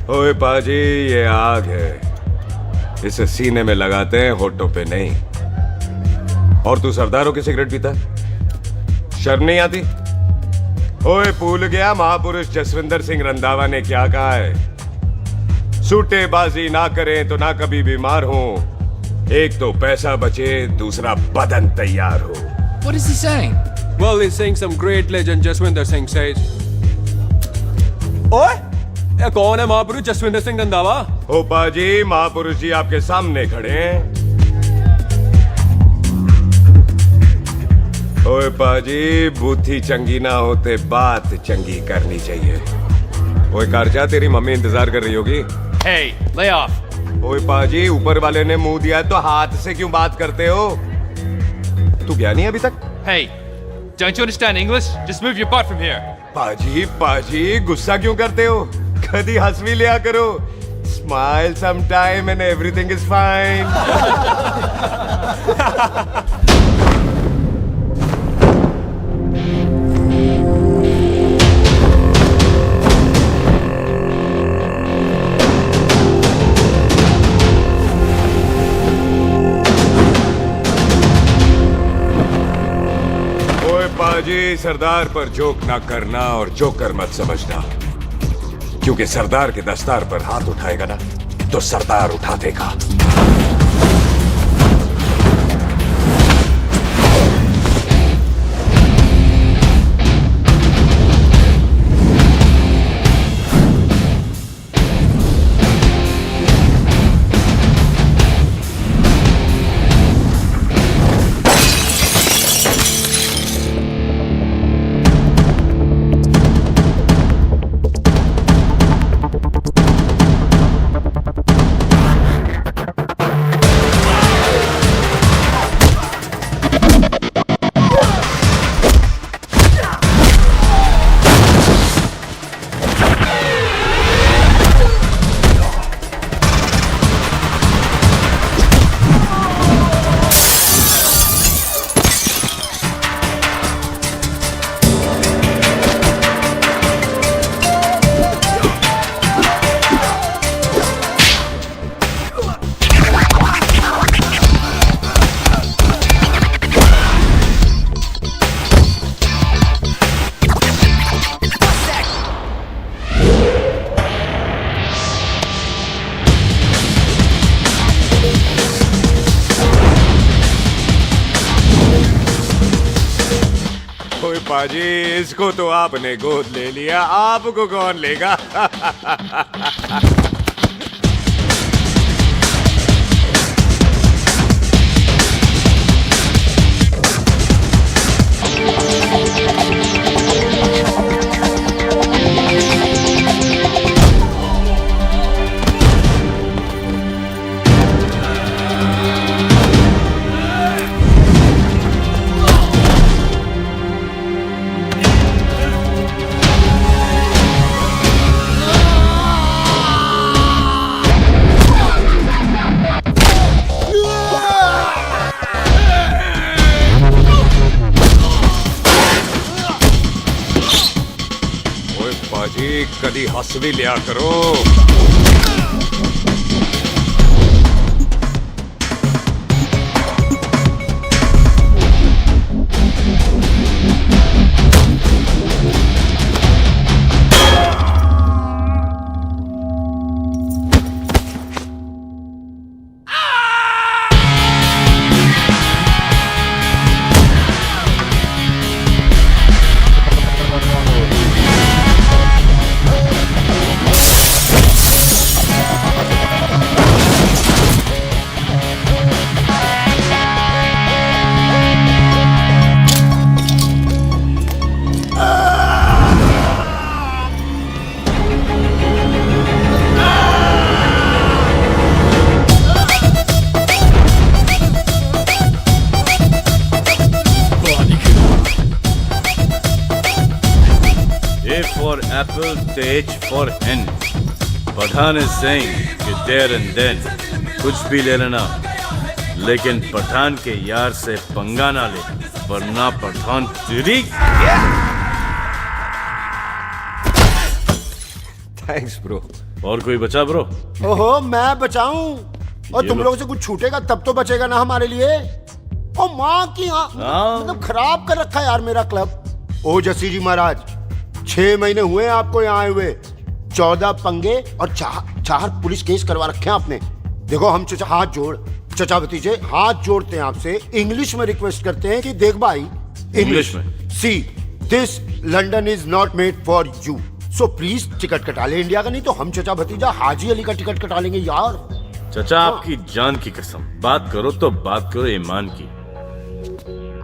ओए पाजी, ये आग है, इसे सीने में लगाते हैं, होठों पे नहीं। और तू सरदारों की सिगरेट पीता, शर्म नहीं आती? ओए भूल गया महापुरुष जसविंदर सिंह रंधावा ने क्या कहा है? सूटेबाजी ना करें तो ना कभी बीमार हो, एक तो पैसा बचे, दूसरा बदन तैयार हो। What is he saying? Well, he's saying some great legend Jaswinder Singh says. ओए, ये कौन है महापुरुष जसविंदर सिंह रंधावा? ओ पाजी, महापुरुष जी आपके सामने खड़े हैं। ओए पाजी, बूथी चंगी ना होते बात चंगी करनी चाहिए। ओए कारचा, तेरी मम्मी इंतजार कर रही होगी। Hey, lay off. ओए पाजी, ऊपर वाले ने मुंह दिया तो हाथ से क्यों बात करते हो? तू गया नहीं अभी तक? Hey, don't you understand English? Just move your butt from here. पाजी पाजी, गुस्सा क्यों करते हो? कभी हंस भी लिया करो। Smile sometime and everything is fine. पाजी, सरदार पर जोक ना करना और जोकर मत समझना, क्योंकि सरदार के दस्तार पर हाथ उठाएगा ना तो सरदार उठा देगा। पाजी, इसको तो आपने गोद ले लिया, आपको कौन लेगा? पाजी, कदी हंस भी लिया करो। for apple, the H for hen. Pathan is saying कि there and then कुछ भी ले लेना, लेकिन पठान के यार से पंगा ना ले, वरना पठान तेरी। Thanks bro. और कोई बचा ब्रो? ओहो, मैं बचाऊं और ये तुम लो। लोगों से कुछ छूटेगा तब तो बचेगा ना हमारे लिए। ओ माँ की मतलब खराब कर रखा है यार मेरा क्लब। ओ जस्सी जी महाराज, 6 महीने हुए हैं आपको यहाँ आए हुए, 14 पंगे और 4 पुलिस केस करवा रखे हैं आपने। देखो हम चचा हाथ जोड़, चचा भतीजे हाथ जोड़ते हैं आपसे, इंग्लिश में रिक्वेस्ट करते हैं कि देख भाई, इंग्लिश में? See this London is not made for you, so please ticket कटा ले इंडिया का, नहीं तो हम चचा भतीजा हाजी अली का टिकट कटा लेंगे यार। चचा आपकी जान की कसम, बात करो तो बात करो ईमान की।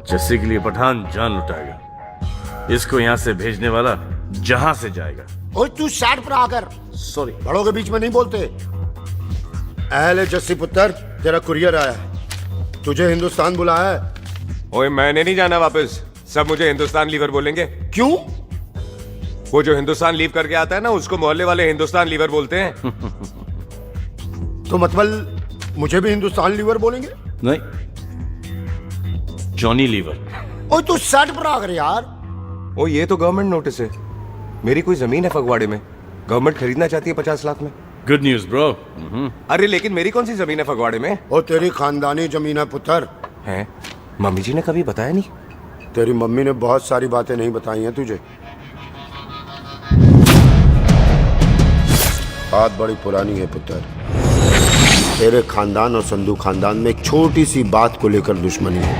जस्सी के लिए पठान जान लुटाएगा, इसको यहाँ से भेजने वाला जहां से जाएगा। ओए तू साइड पर आकर, सॉरी। बड़ों के बीच में नहीं बोलते। अहले जस्सी पुत्र, तेरा कुरियर आया, तुझे हिंदुस्तान बुलाया है। ओए मैंने नहीं जाना वापस, सब मुझे हिंदुस्तान लीवर बोलेंगे। क्यों? वो जो हिंदुस्तान लीव करके आता है ना, उसको मोहल्ले वाले हिंदुस्तान लीवर बोलते हैं। तो मतलब मुझे भी हिंदुस्तान लीवर बोलेंगे? नहीं, जॉनी लीवर। ओए तू साइड पर आकर यार। ओ ये तो गवर्नमेंट नोटिस है, मेरी कोई जमीन है फगवाड़े में, गवर्नमेंट खरीदना चाहती है 50 लाख में। Good news bro. अरे लेकिन मेरी कौन सी जमीन है फगवाड़े में? ओ तेरी खानदानी जमीन है पुत्र। है? मम्मी जी ने कभी बताया नहीं? तेरी मम्मी ने बहुत सारी बातें नहीं बताई हैं तुझे। बात बड़ी पुरानी है पुत्र, तेरे खानदान और संधू खानदान में एक छोटी सी बात को लेकर दुश्मनी है।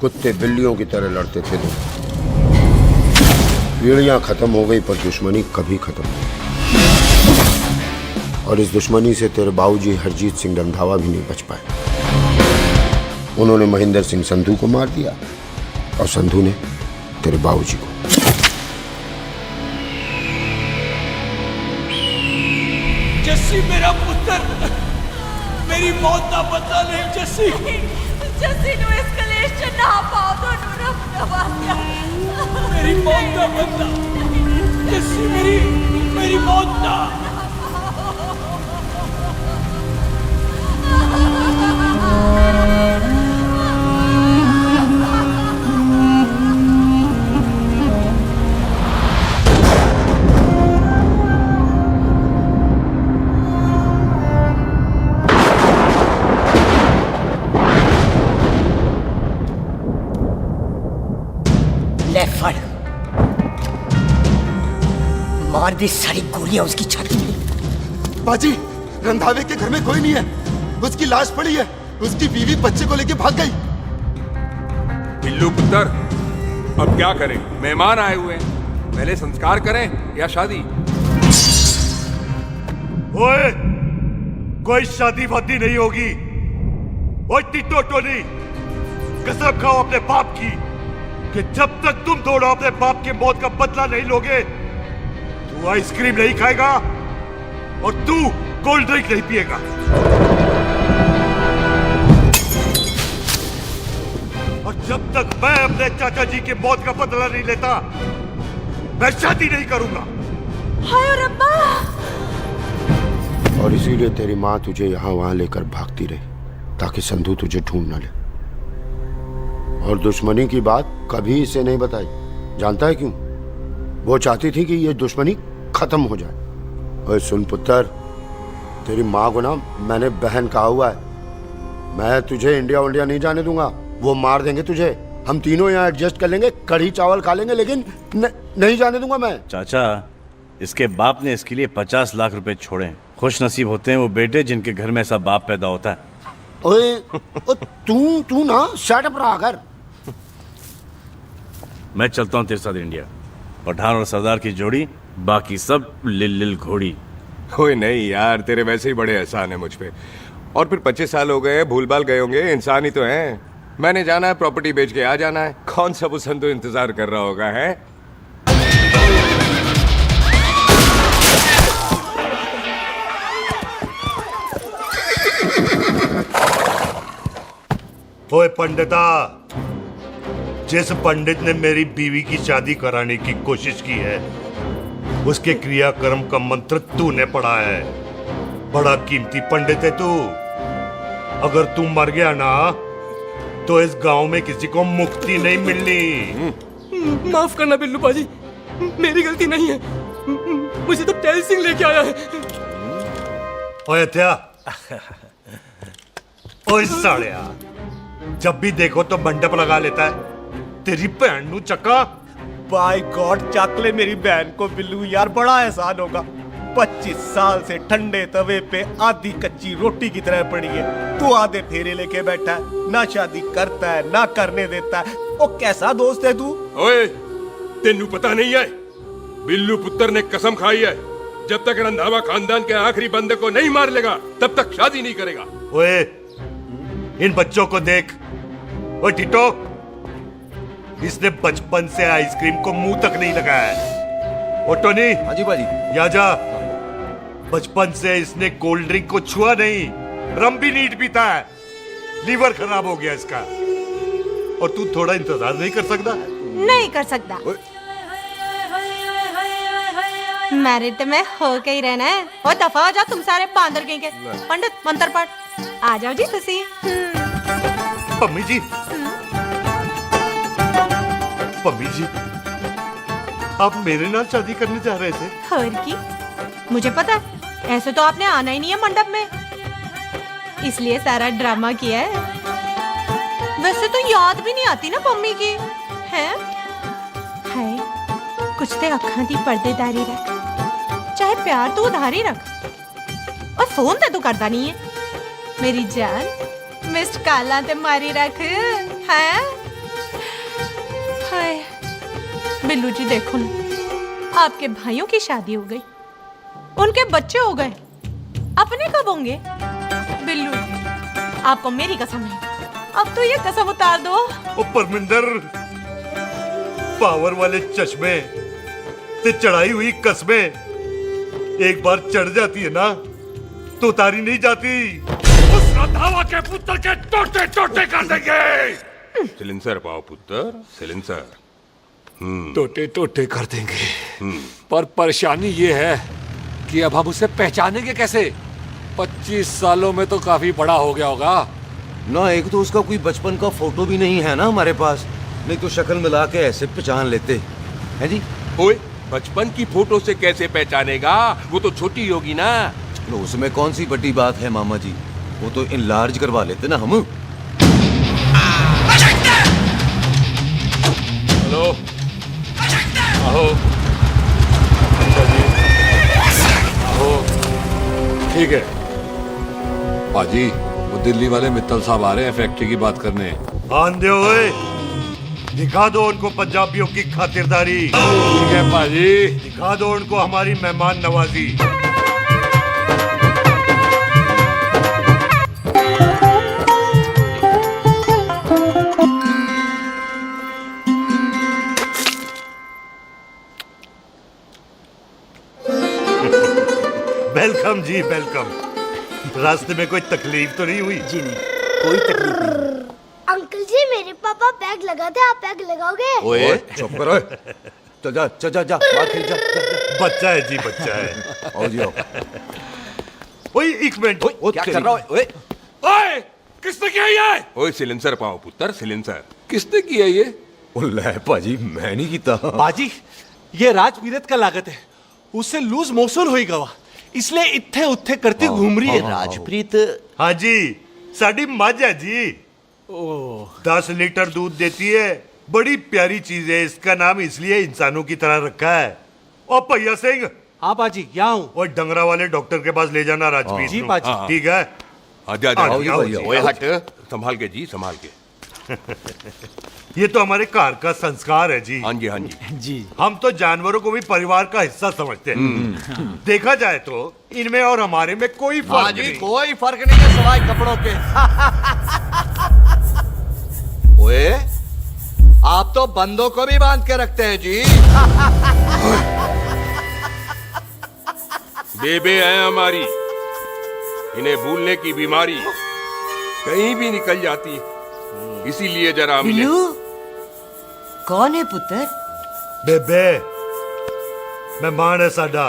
कुत्ते बिल्लियों की तरह लड़ते थे लोग, पीढ़ियां खत्म हो गई पर दुश्मनी कभी खत्म नहीं। और इस दुश्मनी से तेरे बाबूजी हरजीत सिंह रंधावा भी नहीं बच पाए। उन्होंने महेंद्र सिंह संधू को मार दिया और संधू ने तेरे बाबूजी को। जस्सी मेरा पुत्र, मेरी मौत का बदला ले जस्सी। जस्सी नु इस कलेश च ना पाओ दोनों रब नवाज़िया। मेरी मौत का बदला जस्सी, मेरी मौत का। ले फड़, मार दी सारी गोलियां उसकी छाती में। बाजी, रंधावे के घर में कोई नहीं है, उसकी लाश पड़ी है, उसकी बीवी बच्चे को लेके भाग गई। बिल्लू पुत्र, अब क्या करें? मेहमान आए हुए हैं, पहले संस्कार करें या शादी? ओए, कोई शादी वादी नहीं होगी। ओए टिट्टो टोली, कसम खाओ अपने बाप की कि जब तक तुम दोनों अपने बाप की मौत का बदला नहीं लोगे, तू आइसक्रीम नहीं खाएगा और तू कोल्ड ड्रिंक नहीं पिएगा। और जब तक मैं अपने चाचा जी की मौत का बदला नहीं लेता, मैं शादी नहीं करूंगा। हाय रब्बा! और इसीलिए तेरी माँ तुझे यहाँ वहां लेकर भागती रही, ताकि संधू तुझे ढूंढ न ले। और दुश्मनी की बात कभी इसे नहीं बताई, जानता है क्यों? वो चाहती थी कि ये दुश्मनी खत्म हो जाए। और सुन पुत्र, तेरी माँ को ना मैंने बहन कहा हुआ है, मैं तुझे इंडिया इंडिया नहीं जाने दूंगा। वो मार देंगे तुझे, हम तीनों यहाँ एडजस्ट कर लेंगे, कढ़ी चावल खा लेंगे, लेकिन नहीं जाने दूंगा मैं। चाचा, इसके बाप ने इसके लिए 50 लाख रुपए छोड़े। खुश नसीब होते हैं वो बेटे जिनके घर में ऐसा बाप पैदा होता है। ओए, तू ना शट पर आकर। मैं चलता हूँ तेरे साथ इंडिया। पठान और सरदार की जोड़ी, बाकी सब लिल घोड़ी। ओए नहीं यार, तेरे वैसे ही बड़े एहसान है मुझ पे। और फिर 25 साल हो गए, भूल भाल गए होंगे, इंसान ही तो हैं। मैंने जाना है, प्रॉपर्टी बेच के आ जाना है। कौन सा वो संधू इंतजार कर रहा होगा है? ओए पंडिता, जिस पंडित ने मेरी बीवी की शादी कराने की कोशिश की है, उसके क्रियाकर्म का मंत्र तूने पढ़ा है। बड़ा कीमती पंडित है तू। अगर तू मर गया ना, तो इस गांव में किसी को मुक्ति नहीं मिलनी। माफ करना बिल्लू बाजी, मेरी गलती नहीं है। मुझे तो टहल सिंह लेके आया है। ओए हत्या, ओए सालिया, जब भी देखो तो मंडप लगा लेता है। तेरी भैन नू चक्का। बाय गॉड, चक ले मेरी बहन को बिल्लू यार, बड़ा एहसान होगा। 25 साल से ठंडे तवे पे आधी कच्ची रोटी की तरह पड़ी है। तू आधे फेरे लेके बैठा है, ना शादी करता है ना करने देता है। ओ कैसा दोस्त है तू? ओए, तेनू पता नहीं है, बिल्लू पुत्र ने कसम खाई है, जब तक रंधावा खानदान के आखिरी बंदे को नहीं मार लेगा तब तक शादी नहीं करेगा। ओए, इन बच्चों को देख। ओए टिटो, इसने बचपन से आइसक्रीम को मुंह तक नहीं लगाया है। ओ टोनी। हाँ जी बाजी। या जा, बचपन से इसने कोल्ड ड्रिंक को छुआ नहीं, रम भी नीट पीता है। लीवर खराब हो गया इसका। और तू थोड़ा इंतजार नहीं कर सकता? नहीं कर सकता। मैरिड में हो के ही रहना है। और दफा हो जाओ तुम सारे बांदर कहीं के। पंडित मंत्र पढ़। आ जाओ जी तुसी। पम्मी जी, पम्मी जी, आप मेरे नाल शादी करने जा रहे थे? और की मुझे पता है, ऐसे तो आपने आना ही नहीं है मंडप में, इसलिए सारा ड्रामा किया है। वैसे तो याद भी नहीं आती ना पम्मी की है। कुछ ते अखां दी पर्देदारी रख, चाहे प्यार तू उधारी रख, और फोन ते तू करता नहीं है। मेरी जान मिस्ड काला ते मारी रख है। हाय बिल्लू जी, देखो ना, आपके भाइयों की शादी हो गई, उनके बच्चे हो गए, अपने कब होंगे? बिल्लू जी, आपको मेरी कसम है, अब तो ये कसम उतार दो। ओ परमिंदर, पावर वाले चश्मे ते चढ़ाई हुई कस्में एक बार चढ़ जाती है ना तो उतारी नहीं जाती। उस रंधावा के पुत्र के टोटे टोटे कर देंगे। सिलेंसर पाओ पुत्र, सिलेंसर। टोटे टोटे कर देंगे, पर परेशानी ये है कि अब हम उसे पहचानेंगे कैसे? 25 सालों में तो काफी बड़ा हो गया होगा ना। एक तो उसका कोई बचपन का फोटो भी नहीं है ना हमारे पास, नहीं तो शक्ल मिला के ऐसे पहचान लेते हैं जी। ओए, बचपन की फोटो से कैसे पहचानेगा? वो तो छोटी होगी ना। तो उसमें कौन सी बड़ी बात है मामा जी, वो तो इनलार्ज करवा लेते ना हम। हेलो, आहो। आहो, ठीक है पाजी, वो दिल्ली वाले मित्तल साहब आ रहे हैं फैक्ट्री की बात करने। आंधे हुए, दिखा दो उनको पंजाबियों की खातिरदारी। ठीक है पाजी, दिखा दो उनको हमारी मेहमान नवाजी। वेलकम जी, वेलकम। रास्ते में कोई तकलीफ तो नहीं हुई? जी नहीं, कोई तकलीफ नहीं। अंकल जी, मेरे पापा पैग लगाते, आप पैग लगाओगे? ओए चुप करो, चल जा चल जा जा, बाहर खेल जा, जा, जा। बच्चा है जी, बच्चा है। आओ जी आओ। ओए एक मिनट, क्या कर रहा है? ओए ओए, किसने किया ये? ओए सिलेंसर पाओ पुत्र, सिलेंसर। किसने किया ये? ले पाजी, मैं नहीं कीता। बाजी, ये राजवीरत का लागत है, उससे लूज मोशन होएगा वा, इसलिए इत्थे उत्थे करती घूम रही है। राजप्रीत? हाँ जी, साडी मझ है जी। 10 लीटर दूध देती है, बड़ी प्यारी चीज है। इसका नाम इसलिए इंसानों की तरह रखा है। और भैया सिंह। हाँ बाजी, यहाँ हूँ। और डंगरा वाले डॉक्टर के पास ले जाना राजप्रीत। जी बाजी। ठीक है। आजा आओ जी, ओए हट, संभाल के जी, संभाल के। ये तो हमारे घर का संस्कार है जी। हाँ जी, हाँ जी जी। हम तो जानवरों को भी परिवार का हिस्सा समझते हैं। देखा जाए तो इनमें और हमारे में कोई फर्क नहीं। कोई फर्क नहीं है सिवाय कपड़ों के। ओए, आप तो बंदों को भी बांध के रखते हैं जी। बेबे है हमारी, इन्हें भूलने की बीमारी कहीं भी निकल जाती है, इसीलिए जरा मिले। कौन है पुत्र? बेबे मेहमान है साडा।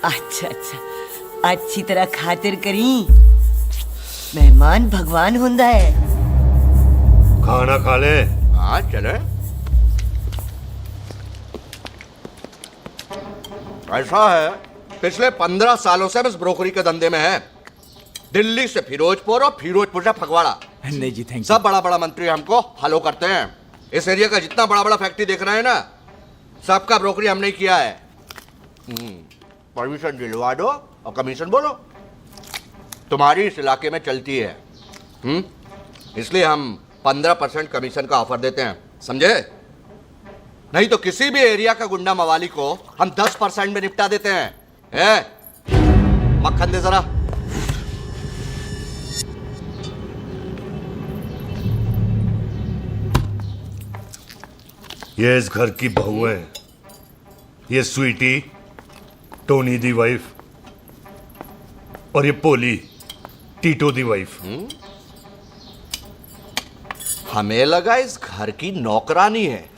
अच्छा अच्छा, अच्छी तरह खातिर करी। मेहमान भगवान हुंदा है। खाना खा ले। हाँ चले। ऐसा है पिछले 15 सालों से हम इस ब्रोकरी के धंधे में हैं। दिल्ली से फिरोजपुर और फिरोजपुर से फगवाड़ा। नहीं जी, थैंक सब बड़ा बड़ा मंत्री हमको फॉलो करते हैं। इस एरिया का जितना बड़ा बड़ा फैक्ट्री देख रहे हैं ना, सबका ब्रोकरी हमने ही किया है। परमिशन दिलवा दो और कमीशन बोलो। तुम्हारी इस इलाके में चलती है, इसलिए हम 15% कमीशन का ऑफर देते हैं, समझे? नहीं तो किसी भी एरिया का गुंडा मवाली को हम 10% में निपटा देते हैं। मक्खन दे जरा। ये इस घर की बहू है, ये स्वीटी, टोनी दी वाइफ, और ये पोली, टीटो दी वाइफ। हमें लगा इस घर की नौकरानी है।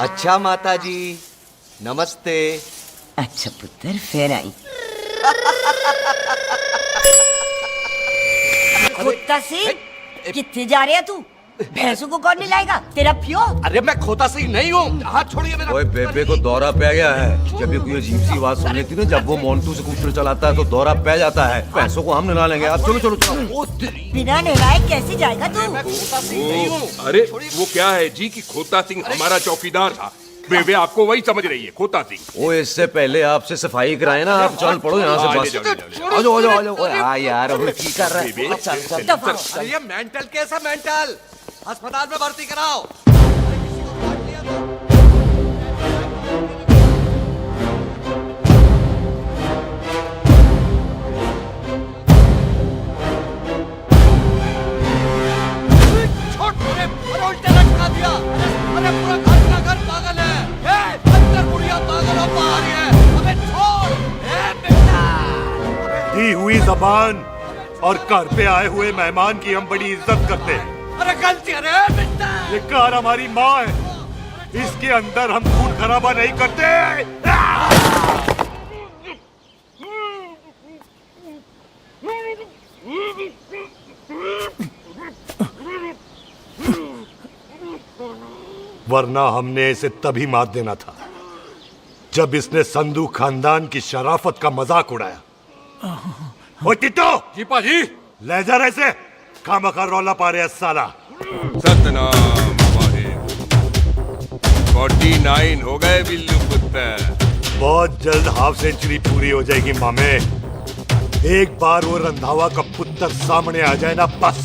अच्छा माता जी, नमस्ते। अच्छा पुत्र, फिर आई। कुत्ता सिंह, कितने जा रहे है तू? भैंसों को कौन लाएगा? तेरा प्यो? अरे मैं खोता सिंह नहीं हूँ, हाथ छोड़िए मेरा। ओए बेबे को दौरा पै गया है। जब भी कोई अजीब सी आवाज सुन लेती ना, जब वो मोन्टू स्कूटर चलाता है तो दौरा पै जाता है। पैसों को हम निकाल लेंगे। आप चलो चलो चलो। बिना नहलाए कैसे जाएगा तू? खोता सिंह नहीं हूँ। अरे वो क्या है जी कि खोता सिंह हमारा चौकीदार था। बेबे आपको वही समझ रही है, खोता सिंह। वो इससे पहले आपसे सफाई कराए ना, आप चल पड़ो यहाँ से बस। आ जाओ आ जाओ आ जाओ। हाँ यार, अभी की कर रहा है? चल चल। अरे ये मेंटल केस है, मेंटल। अस्पताल में भर्ती कराओ। उल्टे लटका दिया। अरे पूरा घर का घर पागल है। अंदर बुढ़िया पागल और बाहर है। अबे छोड़। बेटा। दी हुई जबान और घर पे आए हुए मेहमान की हम बड़ी इज्जत करते हैं। अरे गलती है रे बेटा। ये कार हमारी माँ है, इसके अंदर हम खून खराबा नहीं करते। वरना हमने इसे तभी मार देना था जब इसने संधू खानदान की शराफत का मजाक उड़ाया। ओ टिट्टो जी पाजी, ले जा रहे से खामखा रौला पा रहे साला। सतनाम वाहे। 49 हो गए बिल्लू पुत्र। बहुत जल्द हाफ सेंचुरी पूरी हो जाएगी मामे। एक बार वो रंधावा का पुत्र सामने आ जाए ना, बस।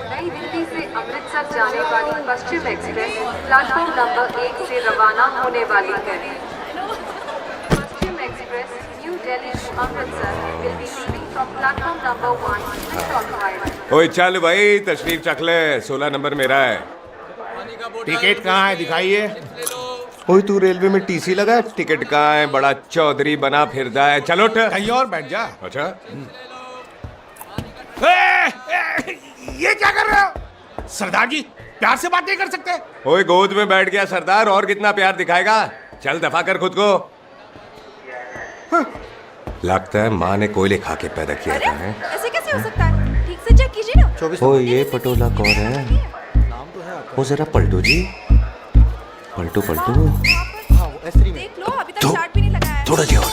नई दिल्ली से अमृतसर जाने वाली पश्चिम एक्सप्रेस प्लेटफॉर्म नंबर 1 से रवाना होने वाली है। Paschim Express New Delhi to Amritsar will be leaving from platform number 1 with Stockholm। ओए चल भाई, तशरीफ चख ले। 16 नंबर मेरा है। टिकट कहाँ है? दिखाइए। ओए तू रेलवे में टीसी लगा है? टिकट कहाँ है? बड़ा चौधरी बना फिरदा है। चलो उठ। कहीं और बैठ जा। अच्छा, ये क्या कर रहे हो? सरदार जी, प्यार से बात नहीं कर सकते? ओए गोद में बैठ गया सरदार, और कितना प्यार दिखाएगा? चल दफा कर खुद को। लगता है माँ ने कोयले खा के पैदा किया था। ऐसे कैसे हो सकता है? ठीक से चेक कीजिए ना। ओ ये पटोला कौन है? वो जरा पलटू जी, पलटू पलटू। देख लो, अभी तक चार्ट भी नहीं लगाया है। थोड़ा जी और।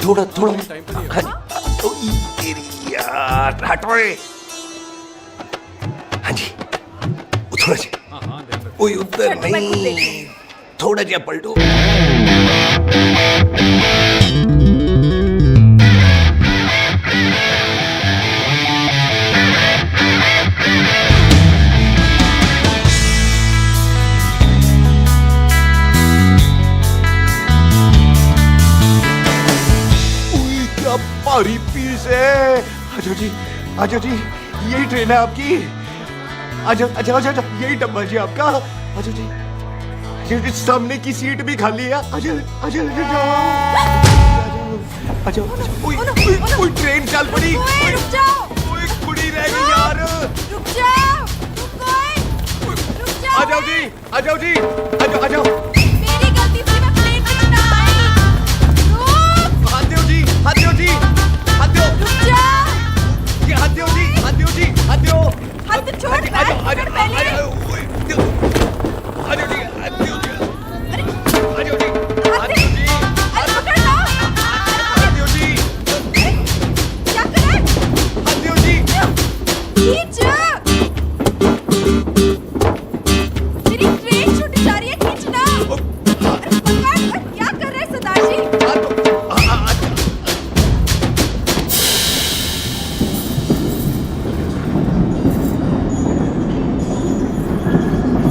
थोड़ा थोड़ा। यार हटो। हाँ जी, थोड़ा जी। ओए उधर नहीं, थोड़ा जी पलटो। भारी पीस है। आजो जी, आजो जी, यही ट्रेन है आपकी। आजो आजो आजो, यही डब्बा जी आपका। आजो जी, ये सामने की सीट भी खाली है। आजो आजो आजो। ओए ट्रेन चल पड़ी। रुक जाओ। ओए कुड़ी रह गई यार। रुक जाओ। रुक जाओ। आ जाओ जी, आ जाओ जी, आ जाओ आ जाओ। मेरी गलती से मैं प्लेन टिकट ना आई। रुक। हाथ दो जी, हाथ दो जी, हाथ दो। रुक जाओ।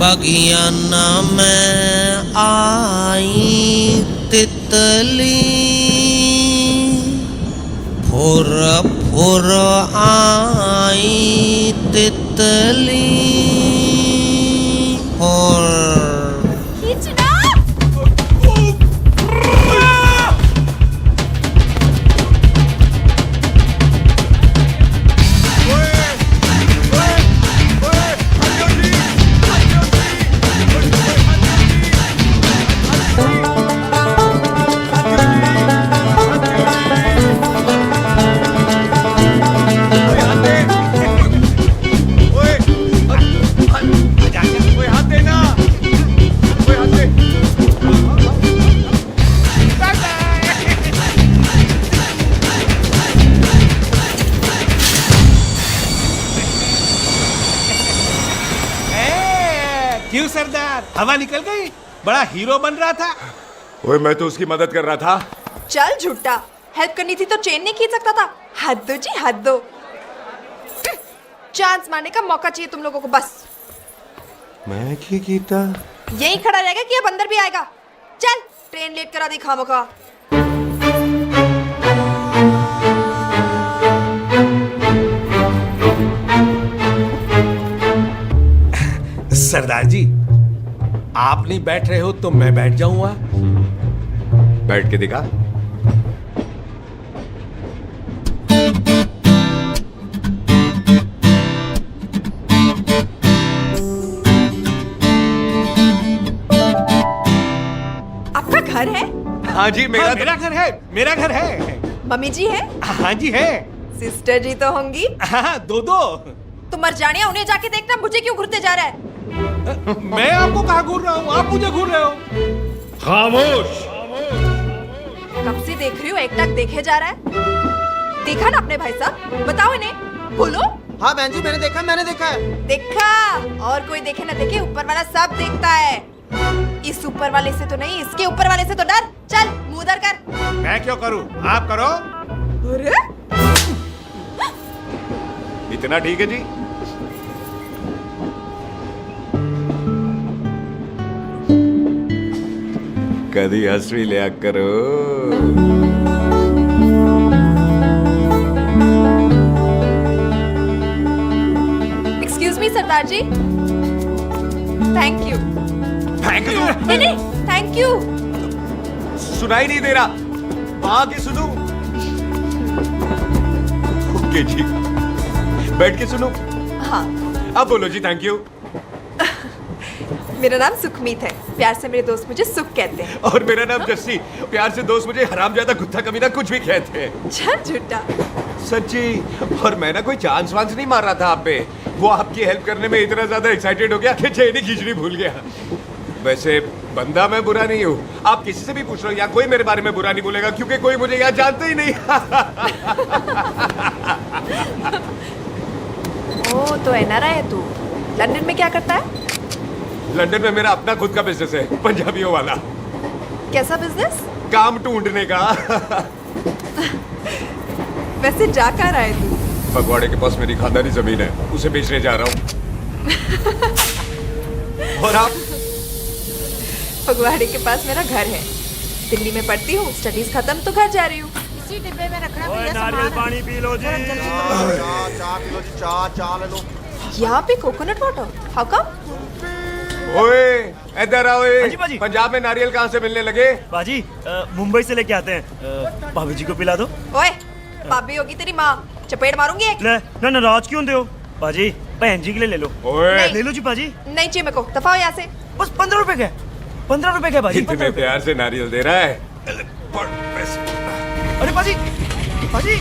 बगियाना में आई तितली फुर फुर आई तितली और क्यों सरदार, हवा निकल गई? बड़ा हीरो बन रहा था। ओए मैं तो उसकी मदद कर रहा था। चल झूठा, हेल्प करनी थी तो चेन नहीं खींच सकता था। हद दो जी, हद दो। चांस मारने का मौका चाहिए तुम लोगों को बस। मैं क्या कीता? यही खड़ा रहेगा कि अब अंदर भी आएगा? चल, ट्रेन लेट करा दी खामोखा। सरदार जी, आप नहीं बैठ रहे हो तो मैं बैठ जाऊंगा। बैठ के दिखा। आपका घर है? हाँ जी, मेरा घर है। मेरा घर है। मम्मी जी है? हाँ जी है। सिस्टर जी तो होंगी? हाँ, दो। तुम मर जाने, उन्हें जाके देखना मुझे क्यों घूरते जा रहा है। मैं आपको कहाँ घूर रहा हूँ? आप मुझे घूर रहे हो। खामोश। कब से देख रही हूँ, एकटक देखे जा रहा है। देखा ना अपने भाई साहब, बताओ इन्हें, बोलो। हाँ बहन जी, मैंने देखा है। देखा? और कोई देखे ना देखे, ऊपर वाला सब देखता है। इस ऊपर वाले से तो नहीं, इसके ऊपर वाले से तो डर। चल मुंह उधर कर। मैं क्यों करूँ? आप करो। अरे इतना ठीक है जी? कभी हंस भी लिया करो। Excuse me Sardar ji. Thank you. Thank you? नहीं, थैंक यू। सुनाई नहीं दे रहा, आके सुनूं? ओके जी, बैठ के सुनो। हाँ। अब बोलो जी थैंक यू। मेरा नाम सुखमीत है, प्यार से मेरे दोस्त मुझे सुख कहते हैं। और मेरा नाम जस्सी, प्यार से दोस्त मुझे हरामजादा, कुत्ता, कमीना कुछ भी कहते हैं। चल झूठा। सच्ची। और मैं ना कोई चांस वांस नहीं मार रहा था आप पे, वो आपकी हेल्प करने में इतना ज्यादा एक्साइटेड हो गया कि चेन ही खींचनी भूल गया। वैसे बंदा मैं बुरा नहीं हूँ, आप किसी से भी पूछ लो, यहाँ कोई मेरे बारे में बुरा नहीं बोलेगा क्योंकि कोई मुझे यहाँ जानता ही नहीं। ओ तो एनआरआई है तू। लंदन में क्या करता है? लंदन में मेरा अपना खुद का बिजनेस है, पंजाबियों वाला। कैसा बिजनेस? काम ढूंढने का। वैसे जा कहाँ रहा है तू? फगवाड़े के पास मेरी खानदानी जमीन है, उसे बेचने जा रहा हूँ। और आप? फगवाड़े के पास मेरा घर है, दिल्ली में पढ़ती हूँ, स्टडीज खत्म तो घर जा रही हूँ। इसी डिब्बे में रखना भैया। नारियल पानी पी लो जी। चाय पी लो जी, चाय ले लो। यहाँ पे कोकोनट वाटर? How come? ओए इधर आओ। हाँ जी बाजी। पंजाब में नारियल कहाँ से मिलने लगे? बाजी मुंबई से लेके आते हैं, भाभी जी को पिला दो। ओए भाभी होगी तेरी माँ, चपेट मारूंगी एक। ले ना नाराज क्यों दे हो बाजी, बहन जी के लिए ले लो। ओए ले लो जी बाजी। नहीं चाहिए मेरे को, दफा हो यहाँ से। बस 15 रुपए के, 15 रुपए के बाजी। इतने प्यार से नारियल दे रहा है। अरे बाजी, बाजी,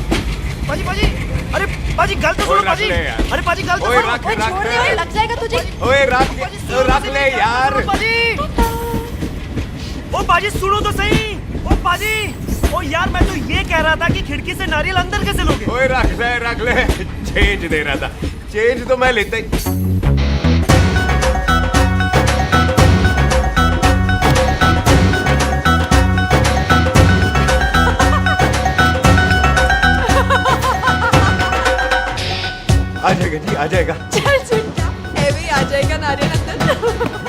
बाजी, बाजी, अरे बाजी गलत तो सुनो बाजी। अरे बाजी गलत तो सुनो। ओए छोड़ दे, ओए लग जाएगा तुझे। ओए रख ले यार। बाजी, ओ बाजी सुनो तो सही। ओ बाजी, ओ यार मैं तो ये कह रहा था कि खिड़की से नारियल अंदर कैसे लोगे? ओए रख ले। चेंज दे रहा था, चेंज तो मैं लेता ही। आ जाएगा जी, आ जाएगा। चल झूठा, हैवी आ जाएगा नारियल अंदर।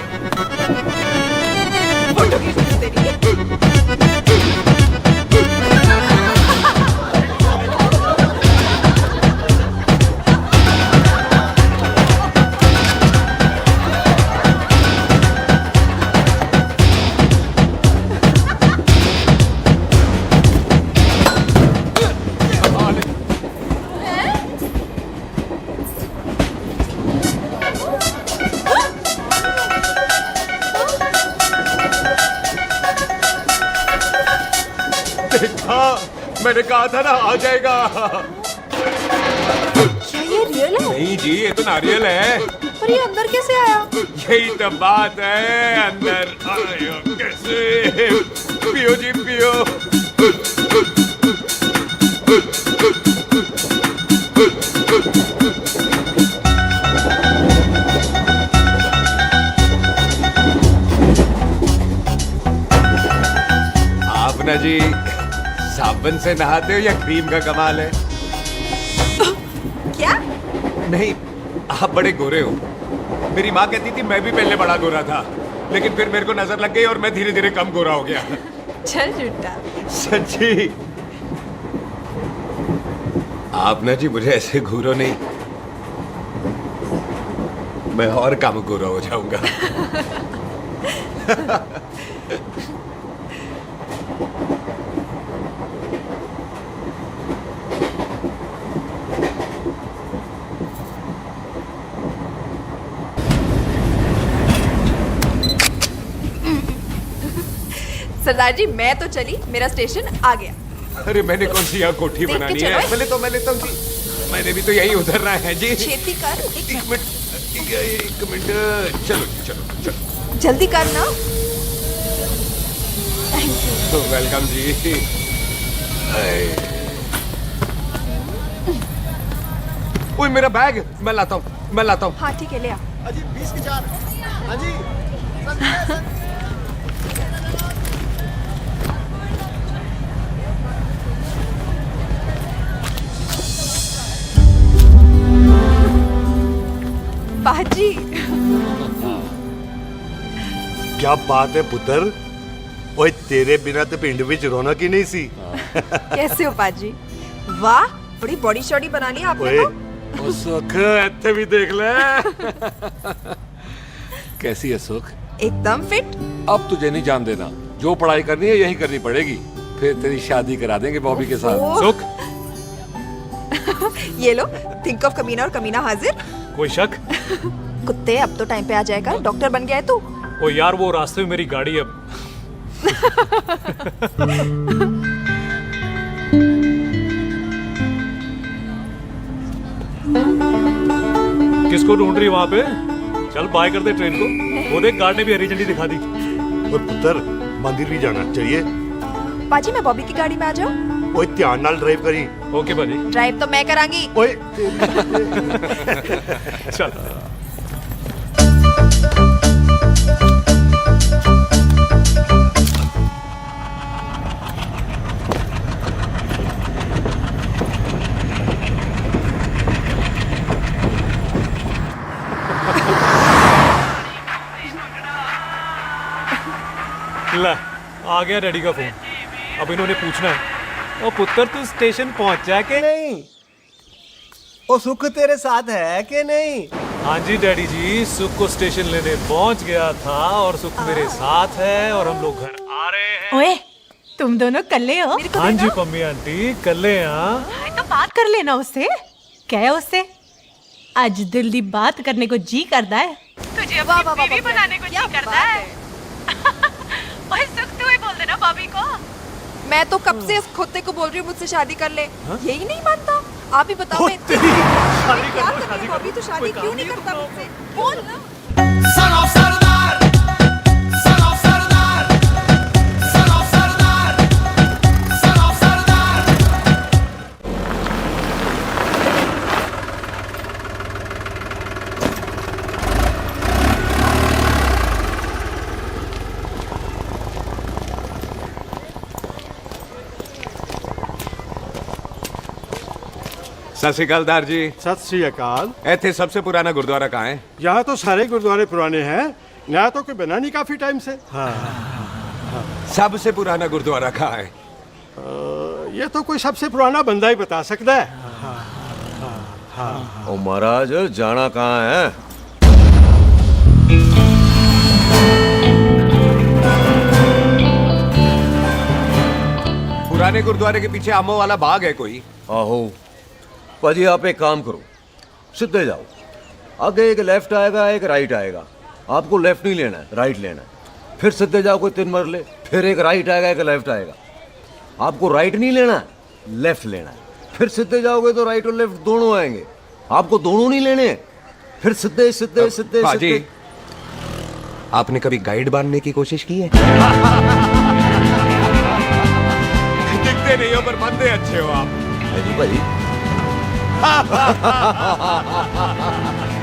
देखा, मैंने कहा था ना आ जाएगा। क्या ये रियल है? नहीं जी, ये तो नारियल है। पर ये अंदर कैसे आया? यही तो बात है, अंदर आया कैसे? पियो जी पियो। आप ना जी साबुन से नहाते हो या क्रीम का कमाल है? क्या? नहीं, आप बड़े गोरे हो। मेरी माँ कहती थी मैं भी पहले बड़ा गोरा था, लेकिन फिर मेरे को नजर लग गई और मैं धीरे धीरे कम गोरा हो गया। चल झूठा। सच्ची। आप ना जी मुझे ऐसे घूरो नहीं, मैं और कम गोरा हो जाऊंगा। सरदार जी मैं तो चली, मेरा स्टेशन आ गया। अरे मैंने कौन सी यहाँ कोठी देख के बनानी चलो। है? पहले तो मैं लेता हूँ जी। मैंने भी तो यही उतरना है जी। छेती कर। एक मिनट, चलो चलो चलो। जल्दी कर ना। Thank you. वेलकम जी। ओए मेरा बैग, मैं लाता हूँ। हाँ ठीक है, ले आ। अजी 20 के 4। हाँ जी। बाजी। क्या बात है पुत्र, ओए तेरे बिना तो पिंड विच रौनक ही नहीं सी। कैसे हो पाजी? वाह, बड़ी बॉडी शॉडी बना ली आपने तो। ओ सुख, इत्थे भी देख ले। कैसी है सुख? एकदम फिट। अब तुझे नहीं जान देना, जो पढ़ाई करनी है यही करनी पड़ेगी, फिर तेरी शादी करा देंगे बॉबी के साथ। ओह। सुख, ये लो, थिंक ऑफ कमीना और कमीना हाजिर। कोई शक? कुत्ते अब तो टाइम पे आ जाएगा, डॉक्टर बन गया है तू। ओ यार वो रास्ते में मेरी गाड़ी अब। किसको ढूंढ रही वहां पे? चल बाय कर दे ट्रेन को। वो देख गार्ड ने भी हरी झंडी दिखा दी। और पुत्र मंदिर भी जाना चाहिए। बाजी मैं बॉबी की गाड़ी में आ जाऊं? ओए ध्यान नाल ड्राइव करी। ओके बाजी। ड्राइव तो मैं करांगी। ओए चल। ला, आ गया डैडी का फोन। अब इन्होंने पूछना है, ओ पुत्र तू स्टेशन पहुंचा के नहीं? ओ सुख तेरे साथ है कि नहीं? हाँ जी डैडी जी, सुख को स्टेशन लेने पहुंच गया था और सुख मेरे साथ है और हम लोग घर आ रहे हैं। ओए, तुम दोनों कल्ले हो? हाँ जी पम्मी आंटी, कल्ले हैं। तो बात कर लेना उससे। क्या है उससे? आज दिल दी बात करने को जी करता है। तुझे अपनी बीवी बनाने को जी करता है। ओए सुख, तू ही बोल देना भाभी को। मैं तो कब से इस खोते को बोल रही हूँ मुझसे शादी कर ले, यही नहीं मानता। आप ही बताओ मैं क्या करूँ? बॉबी तो शादी क्यों नहीं करता मुझसे? बोल ना। सत श्री अकाल दार जी। सत श्री अकाल। ऐथे सबसे पुराना गुरुद्वारा कहाँ है? यहाँ तो सारे गुरुद्वारे पुराने हैं, नया तो कोई बना नहीं काफी टाइम से। सबसे पुराना गुरुद्वारा कहाँ है? ये तो कोई सबसे पुराना बंदा ही बता सकता है। ओ महाराज जाना कहाँ है? पुराने गुरुद्वारे के पीछे आमों वाला बाग है कोई? आहो पाजी, आप एक काम करो, सीधे जाओ, आगे एक लेफ्ट आएगा एक राइट आएगा, आपको लेफ्ट नहीं लेना है, राइट लेना है। फिर सीधे जाओ कोई 3 मरले, फिर एक राइट आएगा एक लेफ्ट आएगा। आपको राइट नहीं लेना, लेफ्ट लेना है। फिर सीधे जाओगे तो राइट और लेफ्ट दोनों आएंगे, आपको दोनों नहीं लेने। फिर सीधे सीधे सीधे पाजी, सीधे। आपने कभी गाइड बांधने की कोशिश की है? दिखते नहीं हो पर बंदे अच्छे हो आप। जी भाई।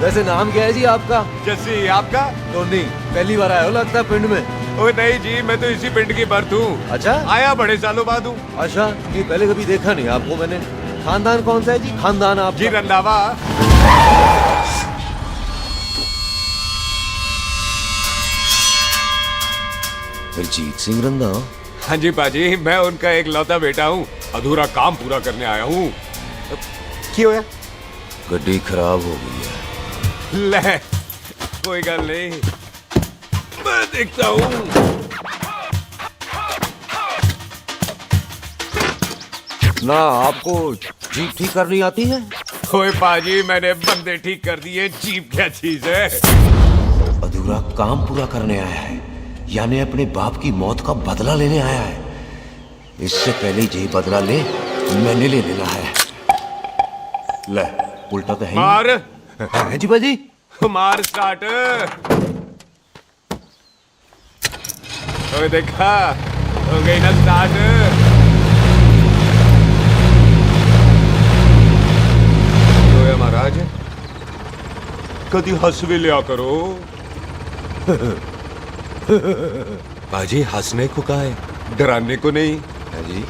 वैसे नाम क्या है जी आपका? जस्सी, आपका? टोनी। पहली बार आए हो लगता है पिंड में। ओ नहीं जी, मैं तो इसी पिंड की बर्थ हूँ। अच्छा, आया बड़े सालों बाद हूँ। अच्छा, ये पहले कभी देखा नहीं आपको मैंने। खानदान कौन सा है जी? खानदान आप जी रंधावा। दिलजीत सिंह रंधावा? हाँ जी पाजी, मैं उनका एक लौता बेटा हूँ। अधूरा काम पूरा करने आया हूँ। क्यों है? गड्डी खराब हो गई है। ले, कोई गल नहीं, मैं देखता हूँ। ना आपको जीप ठीक करनी आती है? ओए पाजी, मैंने बंदे ठीक कर दिए, जीप क्या चीज है? अधूरा काम पूरा करने आया है, यानी अपने बाप की मौत का बदला लेने आया है। इससे पहले ये बदला ले, मैंने ले लेना है। ले, उल्टा तो है ही। मार। है जी बाजी। मार स्टार्ट। ओए देखा, हो गई ना स्टार्ट। तो महाराज, कभी हंस भी लिया करो। बाजी, हंसने को कहा है, डराने को नहीं। है जी।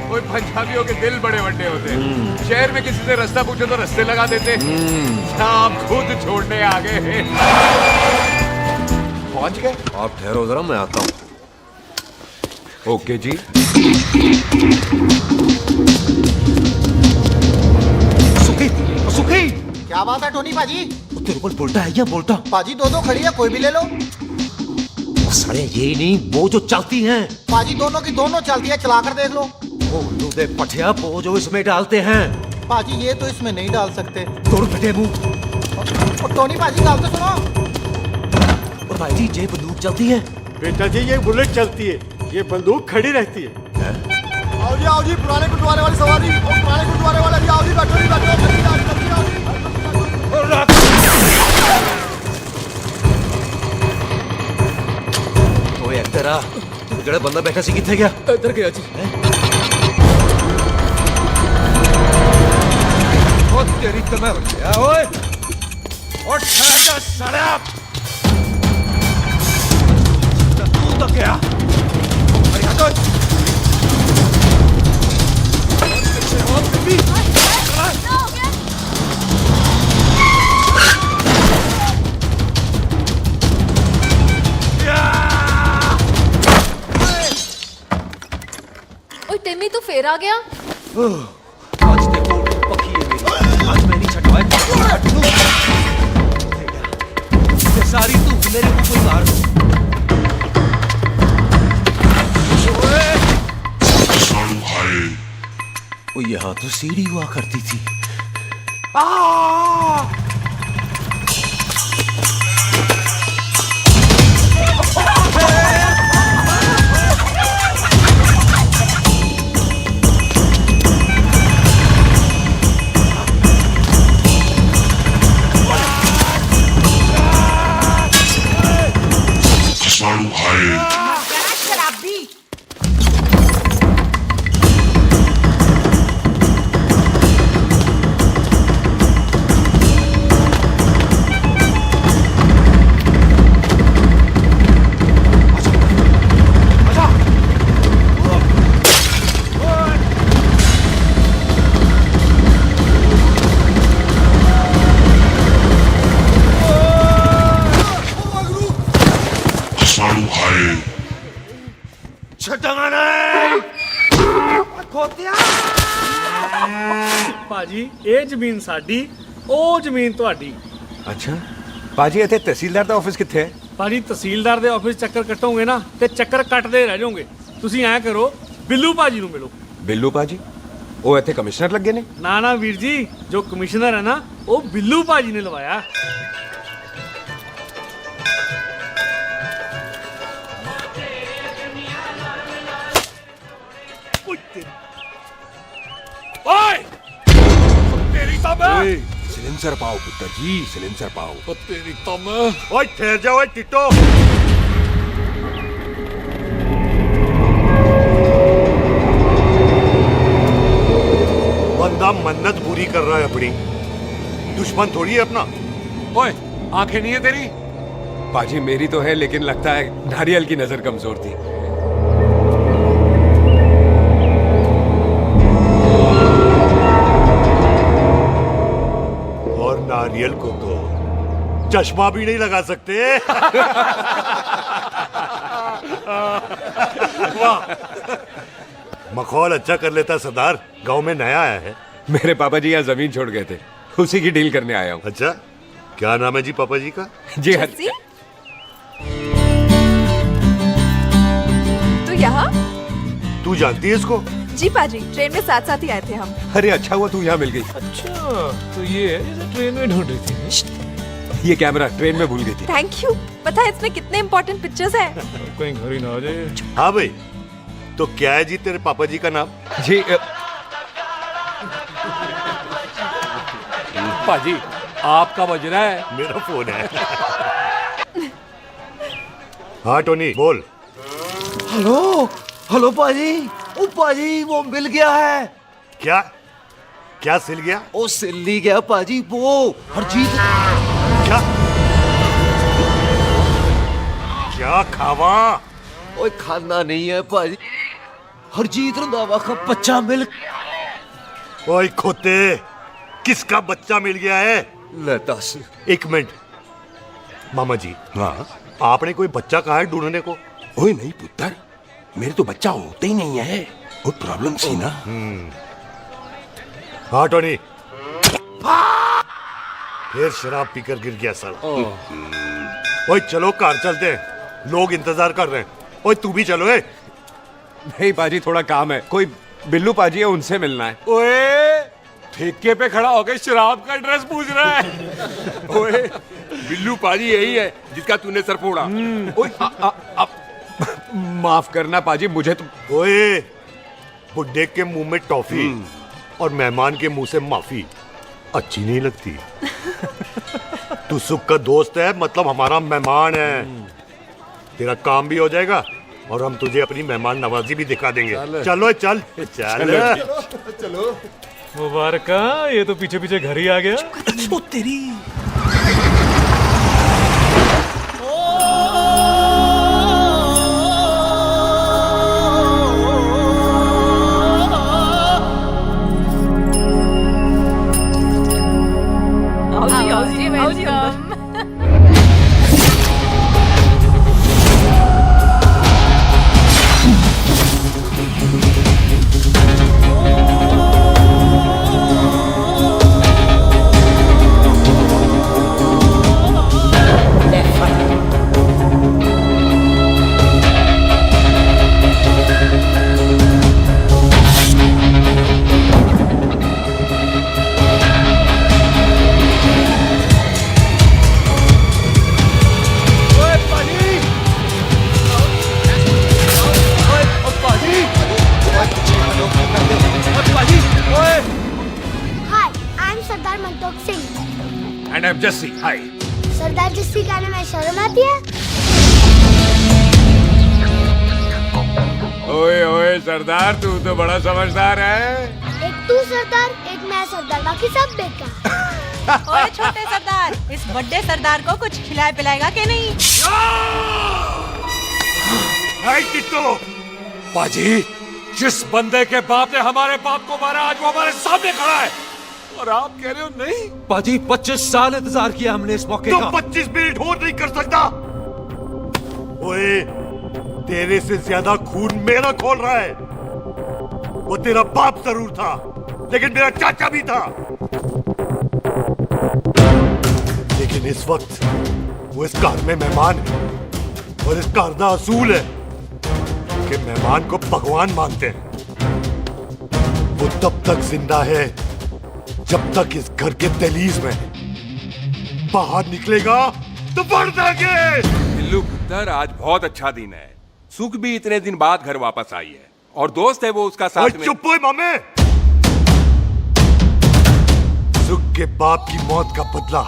कोई पंजाबियों के दिल बड़े बड़े होते हैं। शहर में किसी से रास्ता पूछो तो रास्ते लगा देते। आप खुद छोड़ने आ गए। पहुंच गए? आप ठहरो जरा, मैं आता हूँ। ओके जी। सुखी, सुखी। क्या बात है टोनी पाजी? तेरे को बोलता है या बोलता? पाजी दो खड़ी है, कोई भी ले लो। सारे ये नहीं, वो जो चलती हैं। पाजी दोनों की दोनों चलती है, चला कर देख लो। वो लूदे पठिया, वो जो इसमें डालते हैं। पाजी ये तो इसमें नहीं डाल सकते। तोड़ फटे मुंह। और टोनी पाजी गाल तो सुनो। और भाई जी, ये बंदूक चलती है? बेटा जी, ये बुलेट चलती है, ये बंदूक खड़ी रहती है। आओ जी, पुराने गुरुद्वारे वाली सवारी। पुराने गुरुद्वारे वाले जी, आओ जी, बैठो जी, बैठो। जल्दी आओ जी। ओए एक्टर आ, जेड़ा बंदा बैठा सी किथे गया? इधर गया जी। ओ तेरी तो मैं ओए, और ठहर साला। तू तो क्या? अरे हटो। ओए टिम्मी, तू फिर आ गया? आज देखो पकी है मेरी, आज मैं नहीं छटवाया। ये सारी तू मेरे को कोई मार दो। वो यहाँ तो सीढ़ी हुआ करती थी। शराबी। ਭਾਜੀ ਇਹ ਜ਼ਮੀਨ ਸਾਡੀ, ਉਹ ਜ਼ਮੀਨ ਤੁਹਾਡੀ। ਅੱਛਾ ਪਾਜੀ, ਇੱਥੇ ਤਹਿਸੀਲਦਾਰ ਦਾ ਆਫਿਸ ਕਿੱਥੇ ਹੈ? ਭਾਜੀ ਤਹਿਸੀਲਦਾਰ ਦੇ ਆਫਿਸ ਚੱਕਰ ਕੱਟੋਗੇ ਨਾ, ਤੇ ਚੱਕਰ ਕੱਟਦੇ ਰਹਿ ਜਾਓਗੇ। ਤੁਸੀਂ ਐਂ ਕਰੋ, ਬਿੱਲੂ ਭਾਜੀ ਨੂੰ ਮਿਲੋ। ਬਿੱਲੂ ਪਾਜੀ? वो इतने कमिश्नर लग गए ने? ना ना वीर जी, जो कमिश्नर है ना वो बिल्लू पाजी ने लवाया। ओए! तेरी तमे! सिलेंसर पाओ पुत्र जी, सिलेंसर पाओ। तेरी तमे! ओए ठहर जाओ ओए टिट्टो। बंदा मन्नत पूरी कर रहा है अपनी, दुश्मन थोड़ी है अपना। ओए, आंखें नहीं है तेरी? पाजी मेरी तो है, लेकिन लगता है नारियल की नजर कमजोर थी। और नारियल को तो चश्मा भी नहीं लगा सकते। वाह, मखौल अच्छा कर लेता सरदार। गांव में नया आया है। मेरे पापा जी यहाँ जमीन छोड़ गए थे, उसी की डील करने आया हूँ। अच्छा, क्या नाम है जी पापा जी का? जी हाँ। तो यहाँ? तू जानती है इसको? जी पाजी, ट्रेन में साथ साथ ही आए थे हम। अरे अच्छा हुआ तू यहाँ मिल गई। अच्छा, तो ये है जिसे ट्रेन में ढूंढ रही थी। ये कैमरा ट्रेन में भूल गई थी। Thank you. पता है इसमें कितने इम्पोर्टेंट पिक्चर्स हैं? कहीं घर ही ना आ जाए। हाँ भाई, तो क्या है जी तेरे पापा जी का नाम? जी पाजी, आपका बज रहा है। मेरा फोन है। हाँ टोनी बोल। हेलो हेलो पाजी, ओ पाजी वो मिल गया है। क्या क्या सिल गया? ओ सिल्ली गया पाजी, वो हरजीत। क्या क्या खावा? ओए खाना नहीं है पाजी, हरजीत रंधावा का बच्चा मिल। ओए खोते, किसका बच्चा मिल गया है? ले दस। एक मिनट मामा जी। हाँ, आपने कोई बच्चा कहा है ढूंढने को? ओए नहीं पुत्र, मेरे तो बच्चा होता ही नहीं है। वो प्रॉब्लम सी ना। हाँ टोनी, फिर शराब पीकर गिर गया साला। ओए चलो कार चलते हैं, लोग इंतजार कर रहे हैं। ओए तू भी चलो। नहीं पाजी, थोड़ा काम है। कोई बिल्लू पाजी है, उनसे मिलना है। ओए, ठेके पे खड़ा होकर शराब का एड्रेस पूछ रहा है। ओए, बिल्लू पाजी यही है जिसका तूने सर फोड़ा। ओए माफ करना पाजी, मुझे तो। ओए, बुड्ढे के मुंह में टॉफी और मेहमान के मुंह से माफी अच्छी नहीं लगती। तू सुख का दोस्त है, मतलब हमारा मेहमान है। तेरा काम भी हो जाएगा और हम तुझे अपनी मेहमान नवाजी भी दिखा देंगे। चलो चल चल चलो। मुबारका, ये तो पीछे पीछे घर ही आ गया। ओ तेरी। And I'm Jesse. Hi. सरदार जस्सी गाने में शर्म आती है? ओए ओए सरदार, तू तो बड़ा समझदार है। एक तू सरदार, एक मैं सरदार, बाकी सब बेकार। ओए छोटे सरदार, इस बड़े सरदार को कुछ खिलाए पिलाएगा कि नहीं? टिट्टो, पाजी, जिस बंदे के बाप ने हमारे बाप को मारा, आज वो हमारे सामने खड़ा है और आप कह रहे हो नहीं? पाजी 25 साल इंतजार किया हमने इस मौके का। 25 मिनट और नहीं कर सकता। ओए, तेरे से ज्यादा खून मेरा खोल रहा है। वो तेरा बाप जरूर था, लेकिन मेरा चाचा भी था। लेकिन इस वक्त वो इस घर में मेहमान है और इस घर का असूल है कि मेहमान को भगवान मानते हैं। वो तब तक जिंदा है जब तक इस घर के दहलीज में है। बाहर निकलेगा तो बढ़ देंगे। बिल्लू पुत्र, आज बहुत अच्छा दिन है। सुख भी इतने दिन बाद घर वापस आई है और दोस्त है वो उसका साथ में। चुप हो मामे। सुख के बाप की मौत का बदला,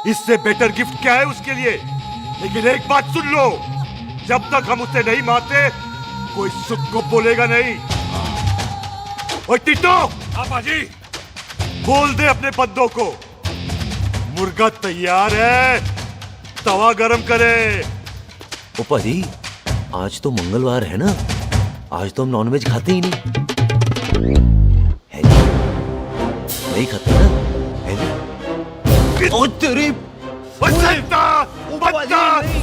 इससे बेटर गिफ्ट क्या है उसके लिए? लेकिन एक बात सुन लो, जब तक हम उसे नहीं मारते कोई सुख को बोलेगा नहीं। और टिटो, बाजी, बोल दे अपने बंदों को मुर्गा तैयार है, तवा गरम करे। ओ पाजी, आज तो मंगलवार है ना, आज तो हम नॉनवेज खाते ही नहीं है जी। नहीं खाते ना, है जी। ओ तेरी बच्चा,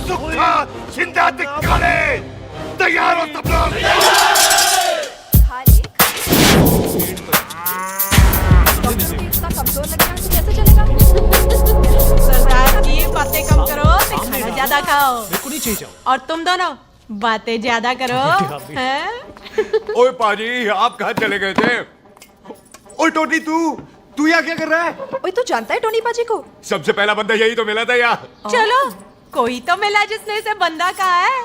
सुखा, जिंदा दिखाने तैयार हो सब लोग। इतना कमजोर लग रहा है तो कैसे चलेगा? सरदार जी, बातें कम करो तो खाना ज्यादा खाओ। मेरे को नहीं चाहिए। और तुम दोनों बातें ज्यादा करो, हैं? ओए पाजी, आप कहाँ चले गए थे? ओए टोनी, तू यहाँ क्या कर रहा है? ओए, तू जानता है टोनी पाजी को? सबसे पहला बंदा यही तो मिला था यहाँ। चलो, कोई तो मिला जिसने इसे बंदा कहा है।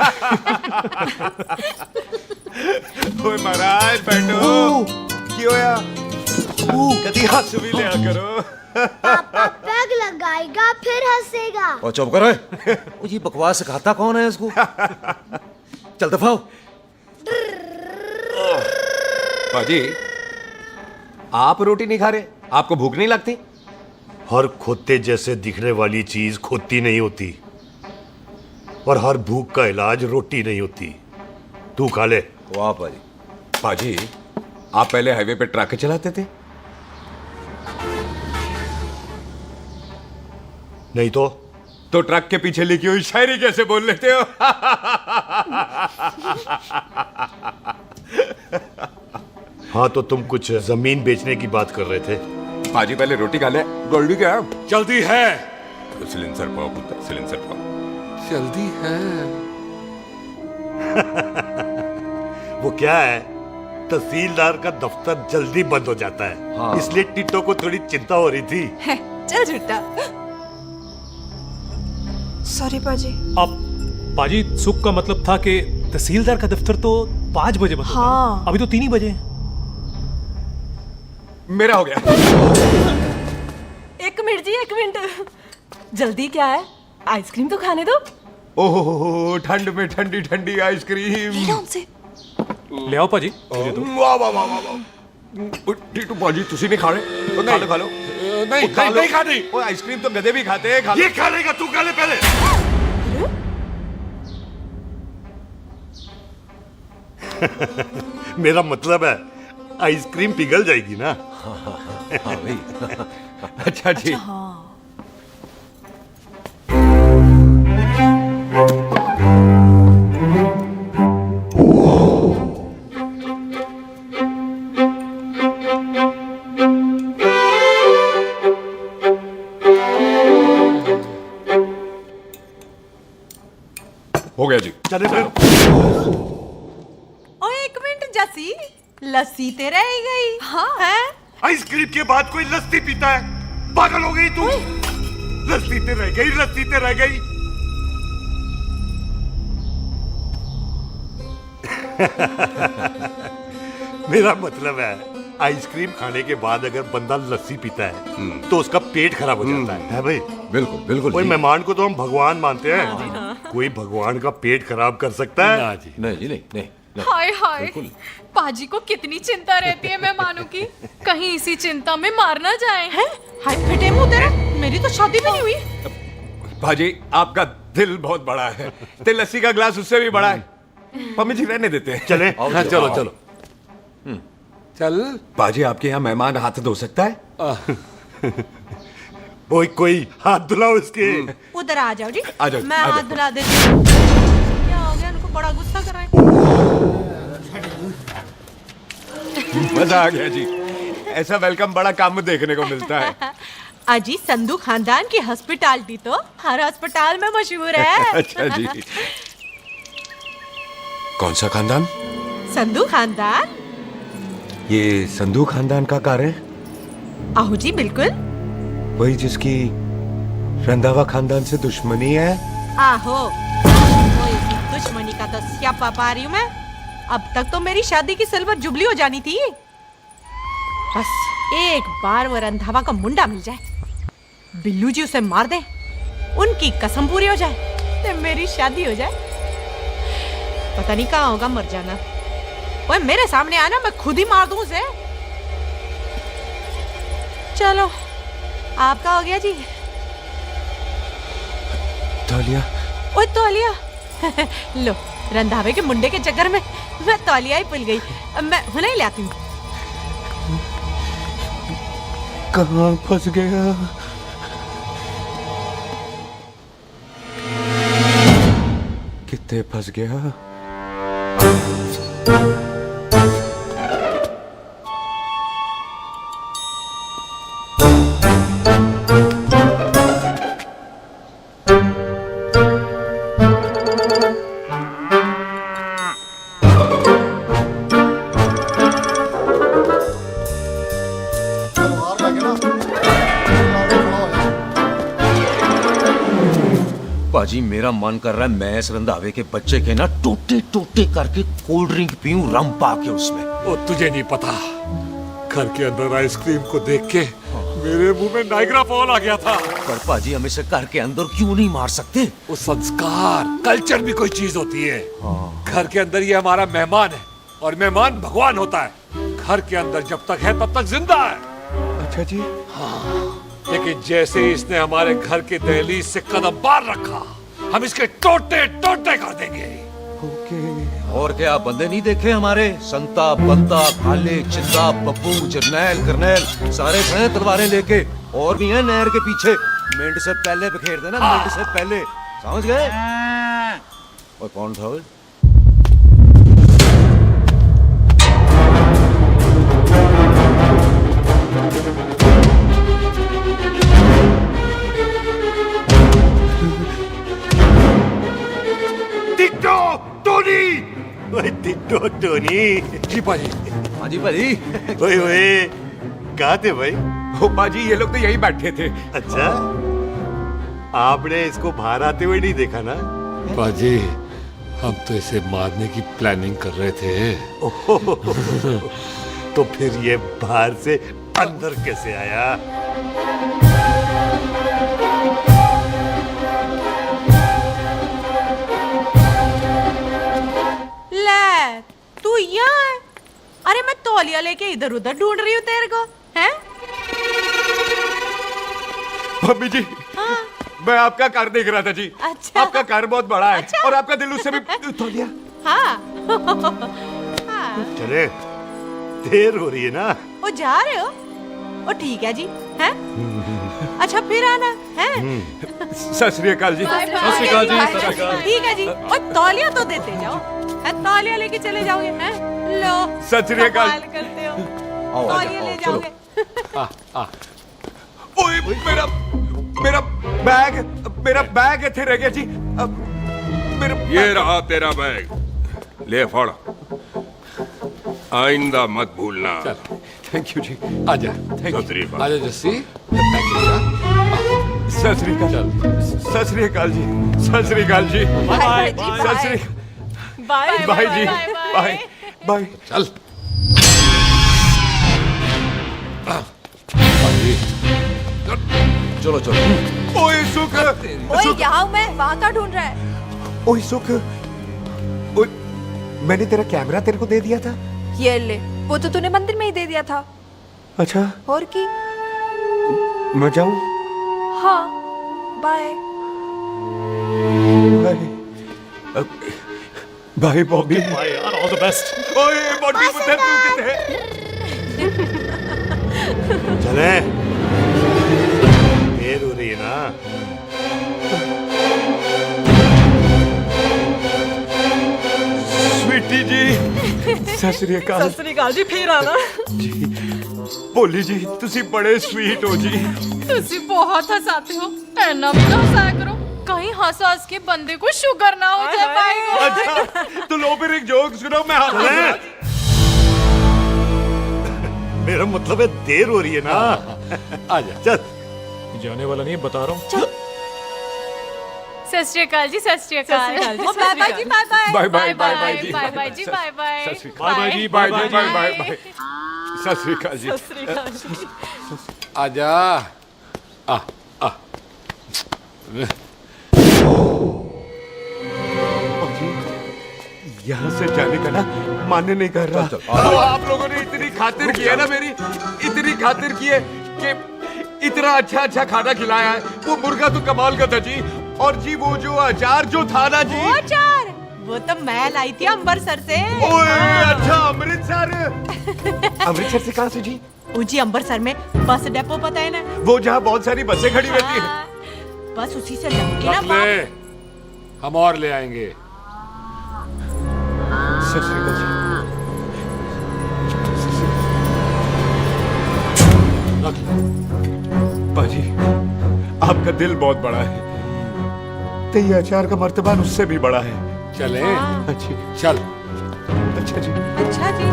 ओए महाराज, बैठो। क्यों यार? कभी हंस भी लिया करो। पापा पैग लगाएगा फिर हंसेगा। और चुप करो। ओ ये बकवास सिखाता कौन है इसको? चल दफा हो। पाजी, आप रोटी नहीं खा रहे? आपको भूख नहीं लगती? हर खोते जैसे दिखने वाली चीज खोती नहीं होती और हर भूख का इलाज रोटी नहीं होती। तू खा ले। वाह पाजी। पाजी, आप पहले हाईवे पे ट्रक चलाते थे? नहीं तो ट्रक के पीछे लिखी हुई शायरी कैसे बोल लेते हो? हाँ, तो तुम कुछ जमीन बेचने की बात कर रहे थे। पाजी, पहले रोटी खा ले। गोल्डी क्या? जल्दी है। सिलेंसर पाओ पुत्र, सिलेंसर पाओ। जल्दी है। वो क्या है, तहसीलदार का दफ्तर जल्दी बंद हो जाता है। हाँ। इसलिए टिट्टो को थोड़ी चिंता हो रही थी। चल झूठा। सॉरी पाजी। अब पाजी, सुख का मतलब था कि तहसीलदार का दफ्तर तो 5 बजे बंद होता है। हाँ। अभी तो 3 ही बजे। मेरा हो गया। एक मिनट जी, एक मिनट। जल्दी क्या है? आइसक्रीम तो खाने दो। ओहो, ठंड में ठंडी ठंडी आइसक्रीम। उनसे ले आओ पाजी, मुझे दो। वाह वाह वाह वाह। टिट्टू पाजी, तुसी नहीं खा रहे? तो खा लो। नहीं खानी। वो आइसक्रीम तो गधे भी खाते हैं। ये खा लेगा, तू खा ले पहले। मेरा मतलब है आइसक्रीम पिघल जाएगी ना। हाँ भाई। अच्छा जी। हो गया जी। चले फिर। ओ एक मिनट जसी, लस्सी ते रह गई। हाँ है? आइसक्रीम के बाद कोई लस्सी पीता है? पागल हो गई तू? लस्सी ते रह गई, लस्सी ते रह गई। मेरा मतलब है आइसक्रीम खाने के बाद अगर बंदा लस्सी पीता है तो उसका पेट खराब हो जाता है भाई? बिल्कुल बिल्कुल। कोई मेहमान को तो हम भगवान मानते हैं, कोई भगवान का पेट खराब कर सकता है? ना जी। नहीं जी, नहीं। हाय हाय, पाजी को कितनी चिंता रहती है मेहमानों की, कहीं इसी चिंता में मार ना जाए। हैं? हाय फिटे मुंह तेरा, मेरी तो शादी भी नहीं हुई। भाजी, आपका दिल बहुत बड़ा है। ते लस्सी का ग्लास उससे भी बड़ा है। मम्मी जी रहने देते हैं। चले। हाँ, चलो चलो। चल। पाजी, आपके यहाँ मेहमान हाथ धो सकता है? कोई हाथ धुलाओ इसके। उधर आ जाओ जी। आ जाओ, मैं आ जाओ। हाथ धुला देती हूँ। क्या हो गया, उनको बड़ा गुस्सा कर रहे हैं। मजा आ गया जी। ऐसा वेलकम बड़ा काम में देखने को मिलता है। अजी, संधू खानदान की हॉस्पिटैलिटी तो हर अस्पताल में मशहूर है। अच्छा जी। कौन सा खानदान? संधू खानदान। ये संधू खानदान का कार है? आहो जी बिल्कुल। वही जिसकी रंधावा खानदान से दुश्मनी है? आहो, तो इसी दुश्मनी का तो स्यापा पा रही हूँ मैं। अब तक तो मेरी शादी की सिल्वर जुबली हो जानी थी। बस एक बार वो रंधावा का मुंडा मिल जाए, बिल्लू जी उसे मार दे, उनकी कसम पूरी हो जाए, तो मेरी शादी हो जाए। पता नहीं कहाँ होगा मर जाना। वो मेरे सामने आना, मैं खुद ही मार दूं उसे। चलो आपका हो गया जी। तौलिया। ओए तौलिया। लो, रंधावे के मुंडे के चक्कर में मैं तौलिया ही भूल गई। मैं हुने ही ले आती हूँ। कहाँ फंस गया? कितने फंस गया? पाजी मेरा मन कर रहा है मैं इस रंधावे के बच्चे के ना टोटे टोटे करके कोल्ड ड्रिंक पीऊं, रम पाके उसमें। वो तुझे नहीं पता, घर के अंदर आइसक्रीम को देख के मेरे मुंह में नाइग्रा फॉल आ गया था। पर पाजी हम इसे घर के अंदर क्यों नहीं मार सकते? वो संस्कार कल्चर भी कोई चीज होती है। घर के अंदर ये हमारा मेहमान है और मेहमान भगवान होता है। घर के अंदर जब तक है तब तक जिंदा है। अच्छा जी। हाँ, लेकिन जैसे ही इसने हमारे घर के दहलीज से कदम बाहर रखा, हम इसके टोटे टोटे कर देंगे। और क्या बंदे नहीं देखे हमारे? संता, बंता, भाले, चिंदा, बब्बू, जरनैल, करनैल सारे खड़े तलवारें लेके, और भी हैं नहर के पीछे। मिंट से पहले बिखेर देना, मिंट से पहले, समझ गए? और कौन था वो? Ditto Tony. ओए टिट्टो टोनी। जी पाजी। हाँ जी पाजी। ओए ओए कहाँ थे भाई? ओ पाजी ये लोग तो यही बैठे थे। अच्छा, आपने इसको बाहर आते हुए नहीं देखा ना? पाजी हम तो इसे मारने की प्लानिंग कर रहे थे। तो फिर ये बाहर से अंदर कैसे आया? ले, तू यहाँ है? अरे मैं तौलिया लेके इधर उधर ढूंढ रही हूँ तेरे को, हैं? मम्मी जी, हाँ? मैं आपका कार देख रहा था जी। अच्छा। आपका कार बहुत बड़ा है। अच्छा। और आपका दिल उससे भी तौलिया। हाँ। चले, देर हो रही है ना? वो जा रहे हो? वो ठीक है जी, हैं? अच्छा फिर आना, हैं? सत श्री अकाल जी। सत श्री अकाल जी, सत श्री अकाल। ठीक है जी। और तौलिया तो देते जाओ, हैं? तौलिया लेके चले जाओगे, हैं? लो। सत श्री अकाल। कमाल करते हो। तौलिया ले जाओगे। ओए मेरा बैग इथे रह गया जी। ये रहा तेरा बैग, ले फड़। आइंदा मत भूलना। थैंक यू जी। आजा। सत श्री अकाल। आजा जस्सी। सत श्री अकाल। सत श्री अकाल जी। सत श्री अकाल जी। बाय सत श्री बाय बाय जी। Bye bye. चल। चलो चलो। ओए सुख। ओए यहाँ मैं, वहाँ का ढूंढ रहा है? ओए सुख, ओए मैंने तेरा कैमरा तेरे को दे दिया था। ये ले, वो तो तूने मंदिर में ही दे दिया था। अच्छा। और की? मैं जाऊं? हाँ, बाय। बाय बॉबी। बाय यार, ऑल द बेस्ट। ओए बॉबी पुत्र तू किथे? चले, देर हो रही है ना? स्वीटी जी, सत श्री अकाल। सत श्री अकाल जी, फिर आना। जी, भोली जी, तुसी बड़े स्वीट हो जी। तुसी बहुत हंसाते हो, ऐना भी ना हंसाया करो, कहीं हंस हंस के बंदे को शुगर ना हो जाए भाई को। अच्छा, तो लो फिर एक जोक सुनो, मैं मेरा मतलब है देर हो रही है ना। आजा चल। जाने वाला नहीं बता रहा हूँ। सत श्री अकाल जी, सत श्री अकाल। बाय बाय जी, bye bye. Bye bye bye जी, बाय बाय जी, बाय बाय। बाय बाय जी, बाय बाय बाय बाय। सत श्री अकाल जी। सत श्री अकाल जी। आजा। आ आ यहाँ से जाने का ना मान्य नहीं कर रहा। तो आप लोगों ने इतनी खातिर की है ना मेरी, इतनी खातिर की है कि इतना अच्छा अच्छा खाना खिलाया है। वो मुर्गा तो कमाल का था जी, और जी वो जो अचार जो था ना जी, वो अचार वो तो मैं लाई थी अमृतसर से। ओए अच्छा अमृतसर। अमृतसर से कहाँ से जी? जी अमृतसर में बस डिपो पता है ना, वो जहाँ बहुत सारी बसें खड़ी रहती है। बस उसी से जाऊंगी ना। रख ले, हम और ले आएंगे। सत श्री अकाल जी। पाजी आपका दिल बहुत बड़ा है, तो ये अचार का मर्तबान उससे भी बड़ा है। चले? अच्छी चल। अच्छा जी। अच्छा जी।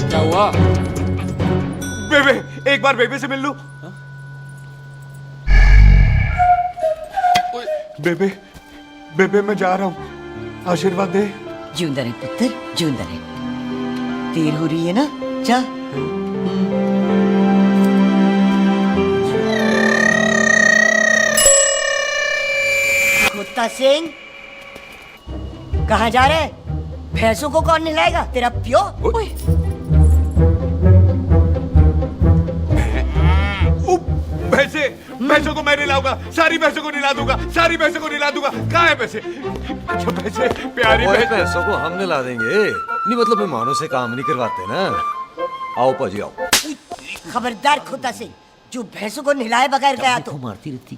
क्या हुआ? बेबे, एक बार बेबे से मिल लूं। बेबे, बेबे मैं जा रहा हूँ, आशीर्वाद दे। जिंदा रहे पुत्र, जिंदा रहे। देर हो रही है ना, जा। कुत्ता सिंह, कहाँ जा रहे? भैंसों को कौन नहलाएगा? तेरा प्यो? भैंसों को मैं नहलाऊंगा, सारी भैंसों को नहला दूंगा, सारी भैंसों को नहला दूंगा। कहाँ है पैसे? अच्छा पैसे, प्यारी पैसों को हम नहला देंगे। नहीं मतलब मेहमानों से काम नहीं करवाते ना। आओ पाजी आओ। खबरदार कुत्ता सिंह, जो भैंसों को नहलाए बगैर गया तो मारती रहती।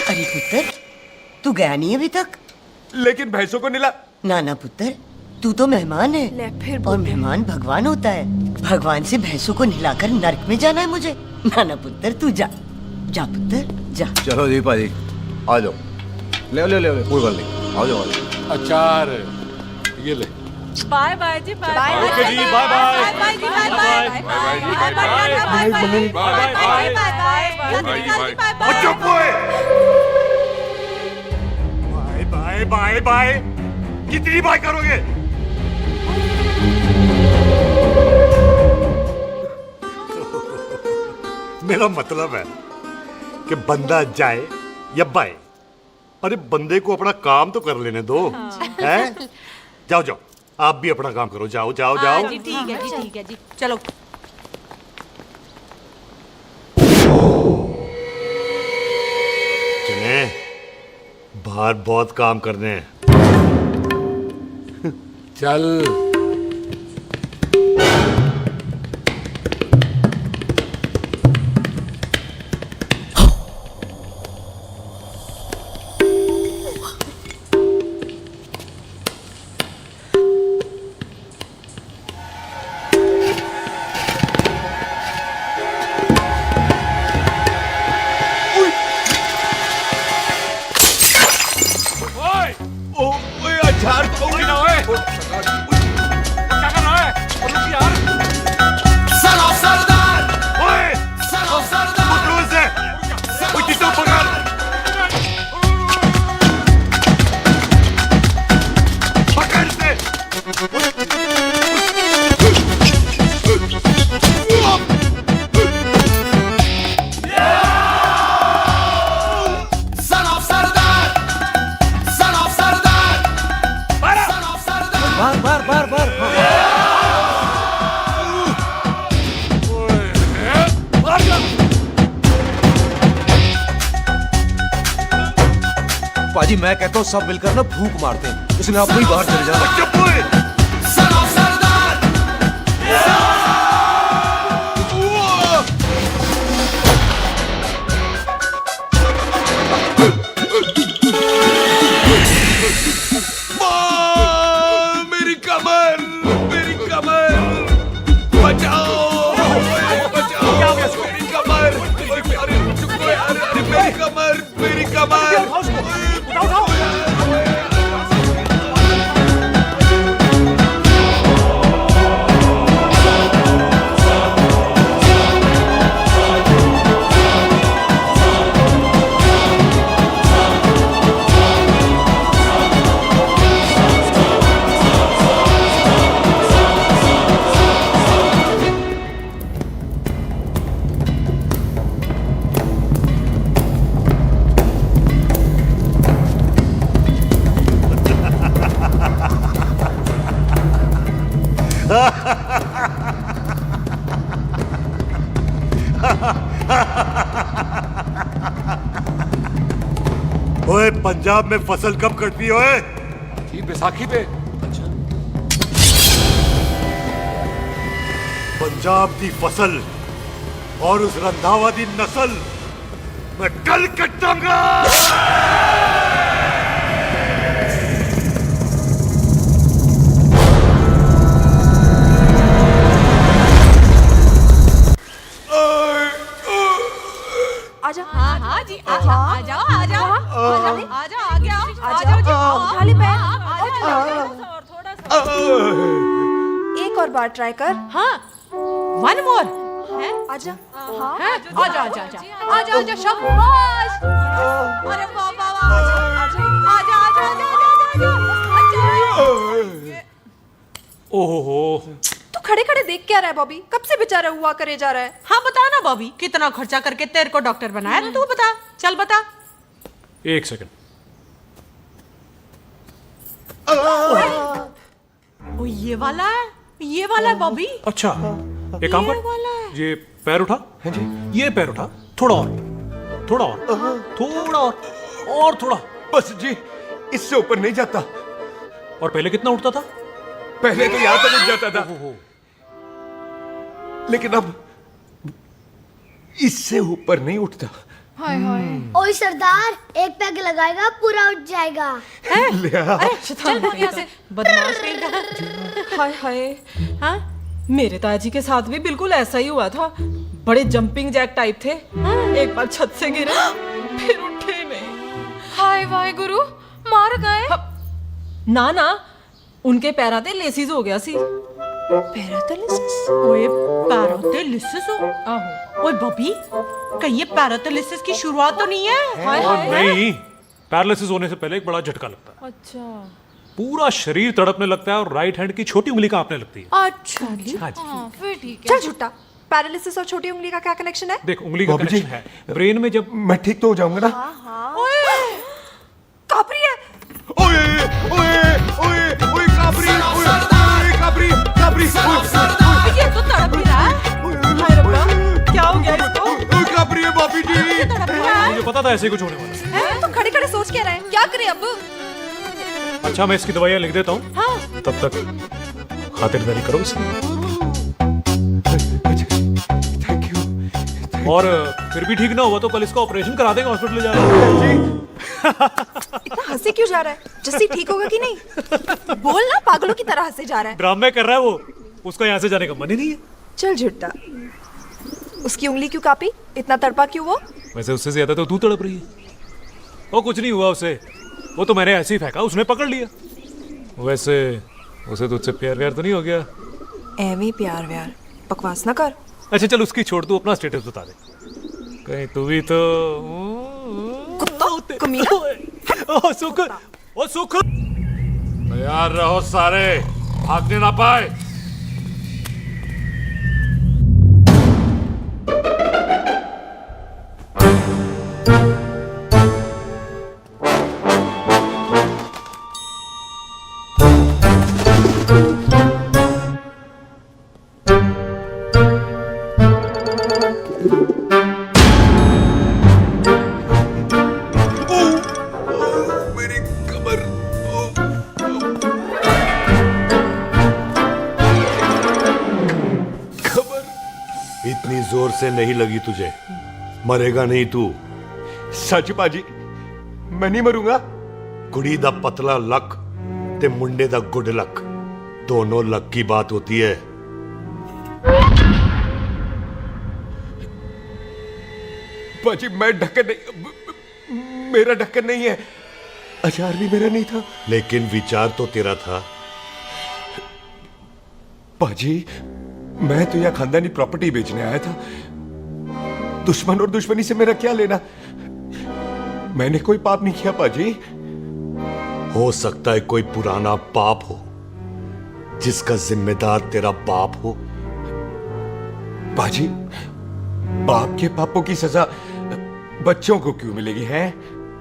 अरे पुत्र, तू गया नहीं अभी तक? लेकिन भैंसों को नहला। ना ना पुत्र, तू तो मेहमान है, और मेहमान भगवान होता है। भगवान से भैंसों को नहलाकर नरक में जाना है मुझे? ना ना पुत्र, तू जा, जा पुत्र जा। चलो जी पाजी, आ जाओ। ले ले ले ले, कोई बात नहीं, आ जाओ। अचार ये ले। बाय बाय जी, बाय बाय। ओके जी, बाय बाय। बाय बाय जी, bye bye. Bye bye bye bye bye. चुप हुए। बाय बाय बाय, कितनी बाय करोगे? मेरा मतलब है कि बंदा जाए या बाय, अरे बंदे को अपना काम तो कर लेने दो। हैं? जाओ जाओ, आप भी अपना काम करो। जाओ जाओ जाओ। जी ठीक है जी, ठीक है जी, चलो। चले, बाहर बहुत काम करने हैं। चल। अचार तो कोई ना है। क्या कर रहा है? रुक यार। सलाम सरदार। ओए, सलाम सरदार। पकड़ो इसे। ओए टिटू पकड़। पकड़ इसे। सलाम सरदार। सलाम सरदार। सलाम सरदार। बार बार बार पाजी, मैं कहता हूँ सब मिलकर ना फूंक मारते हैं, इसलिए आप ही बाहर चले जाओ। चुप हुए। सलाम सरदार। मेरी कमर, मेरी कमर, बचाओ, बचाओ, मेरी कमर। ओए पंजाब में फसल कब कटती है ओए? ये बैसाखी पे। पंजाब की फसल और उस रंधावा दी नस्ल मैं कल कटांगा। आजा। हाँ हाँ जी आ जाओ आ जाओ आ जाओ आ जाओ आ गया आ जाओ जी उठा ले पैर एक और बार ट्राई कर। हाँ वन मोर है आजा। हाँ आजा आजा आजा आजा आजा शाबाश अरे बाबा आजा आजा आजा आजा ओहो तू खड़े खड़े देख क्या रहा है बॉबी? कब से बेचारा हुआ करे जा रहा है? हाँ बता ना बॉबी, कितना खर्चा करके तेरे को डॉक्टर बनाया? तू बता, चल बता। एक सेकंड। ओ ये वाला है बॉबी। अच्छा एक काम कर, ये पैर उठा। हाँ जी। ये पैर उठा, थोड़ा और थोड़ा और थोड़ा और थोड़ा। बस जी, इससे ऊपर नहीं जाता। और पहले कितना उठता था? पहले तो यहां तक उठ जाता था, लेकिन अब इससे ऊपर नहीं उठता। हाय हाय। ओए सरदार, एक पैग लगाएगा पूरा उठ जाएगा। चल भाग यहाँ से, बदमाश कहीं का। हाय हाय। हाँ मेरे ताजी के साथ भी बिल्कुल ऐसा ही हुआ था। बड़े जंपिंग जैक टाइप थे। एक बार छत से गिरे फिर उठे नहीं। हाय वाहे गुरु, मार गए? ना ना, उनके पैरां ते लेसिस हो गया सी। पैरालिसिस? ओए पैरालिसिस हो? आहो। ओए बॉबी, कहीं ये पैरालिसिस की शुरुआत तो नहीं है? हाय हाय। नहीं, पैरालिसिस होने से पहले एक बड़ा झटका लगता है। अच्छा। पूरा शरीर तड़पने लगता है और राइट हैंड की छोटी उंगली कांपने लगती है। अच्छा जी। हाँ जी। फिर ठीक है। चल झूठा, पैरालिसिस और छोटी उंगली का क्या कनेक्शन है? देख उंगली का कनेक्शन है ब्रेन में। जब मैं ठीक तो हो जाऊंगा ना? ओए कापरी है। ओए ओए ओए ओए काबरी, ओए काबरी काबरी। ये तो तड़प ही रहा है। हाय रब्बा, क्या हो गया इसको? ओए काबरी है बापी जी। मुझे पता था ऐसे कुछ होने वाला है। तो खड़े खड़े सोच क्या रहे हैं? क्या करें अब? अच्छा मैं इसकी दवाइयाँ लिख देता हूँ। हाँ। तब तक खातिरदारी करो इसकी। Thank you. और फिर भी ठीक ना हुआ तो कल इसका ऑपरेशन करा देंगे, हॉस्पिटल ले जाएंगे। इतना हंसे क्यों जा रहा है? जस्सी ठीक होगा कि नहीं? बोल ना, पागलों की तरह हंसे जा रहा है। ड्रामे कर रहा है वो, उसका यहाँ से जाने का मन ही नहीं है। चल झुट्टा, उसकी उंगली क्यों कापी? इतना तड़पा क्यों वो? वैसे उससे ज्यादा तो तू तड़प रही है। वो कुछ नहीं हुआ उसे, वो तो मैंने ऐसे ही फेंका, उसने पकड़ लिया। वैसे उसे तुझसे प्यार व्यार तो नहीं हो गया? एਵੇਂ प्यार व्यार बकवास ना कर। अच्छा चल उसकी छोड़, तू अपना स्टेटस बता दे। कहीं तू भी तो ओ सुख, तैयार रहो सारे, भागने ना पाए। इतनी जोर से नहीं लगी तुझे, मरेगा नहीं तू। सच बाजी, मैं नहीं मरूंगा। कुड़ी दा पतला लक ते मुंडे दा गुड लक, दोनों लक की बात होती है। बाजी मैं ढक्कन नहीं, मेरा ढक्कन नहीं है। अचार भी मेरा नहीं था। लेकिन विचार तो तेरा था। बाजी मैं तो यह खानदानी प्रॉपर्टी बेचने आया था। दुश्मन और दुश्मनी से मेरा क्या लेना? मैंने कोई पाप नहीं किया बाजी। हो सकता है कोई पुराना पाप हो जिसका जिम्मेदार तेरा बाप हो। बाजी बाप के पापों की सजा बच्चों को क्यों मिलेगी है?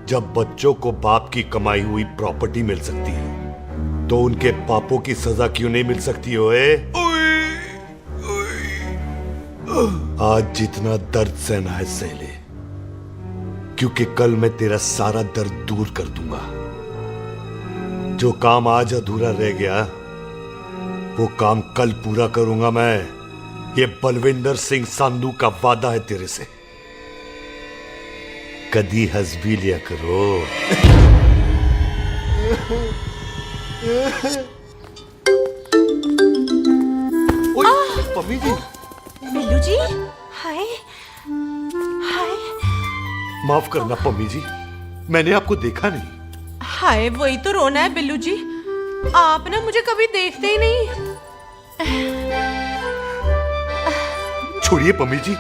जब बच्चों को बाप की कमाई हुई प्रॉपर्टी मिल सकती है तो उनके पापों की सजा क्यों नहीं मिल सकती ओए? आज जितना दर्द सहना है सह ले, क्योंकि कल मैं तेरा सारा दर्द दूर कर दूंगा। जो काम आज अधूरा रह गया वो काम कल पूरा करूंगा मैं। ये बलविंदर सिंह संधू का वादा है तेरे से। कदी हंस भी लिया करो। पम्मी जी। बिल्लू जी, हाय हाय। माफ करना पम्मी जी, मैंने आपको देखा नहीं। हाय, वही तो रोना है बिल्लू जी। आप ना मुझे कभी देखते ही नहीं। छोड़िए पम्मी जी,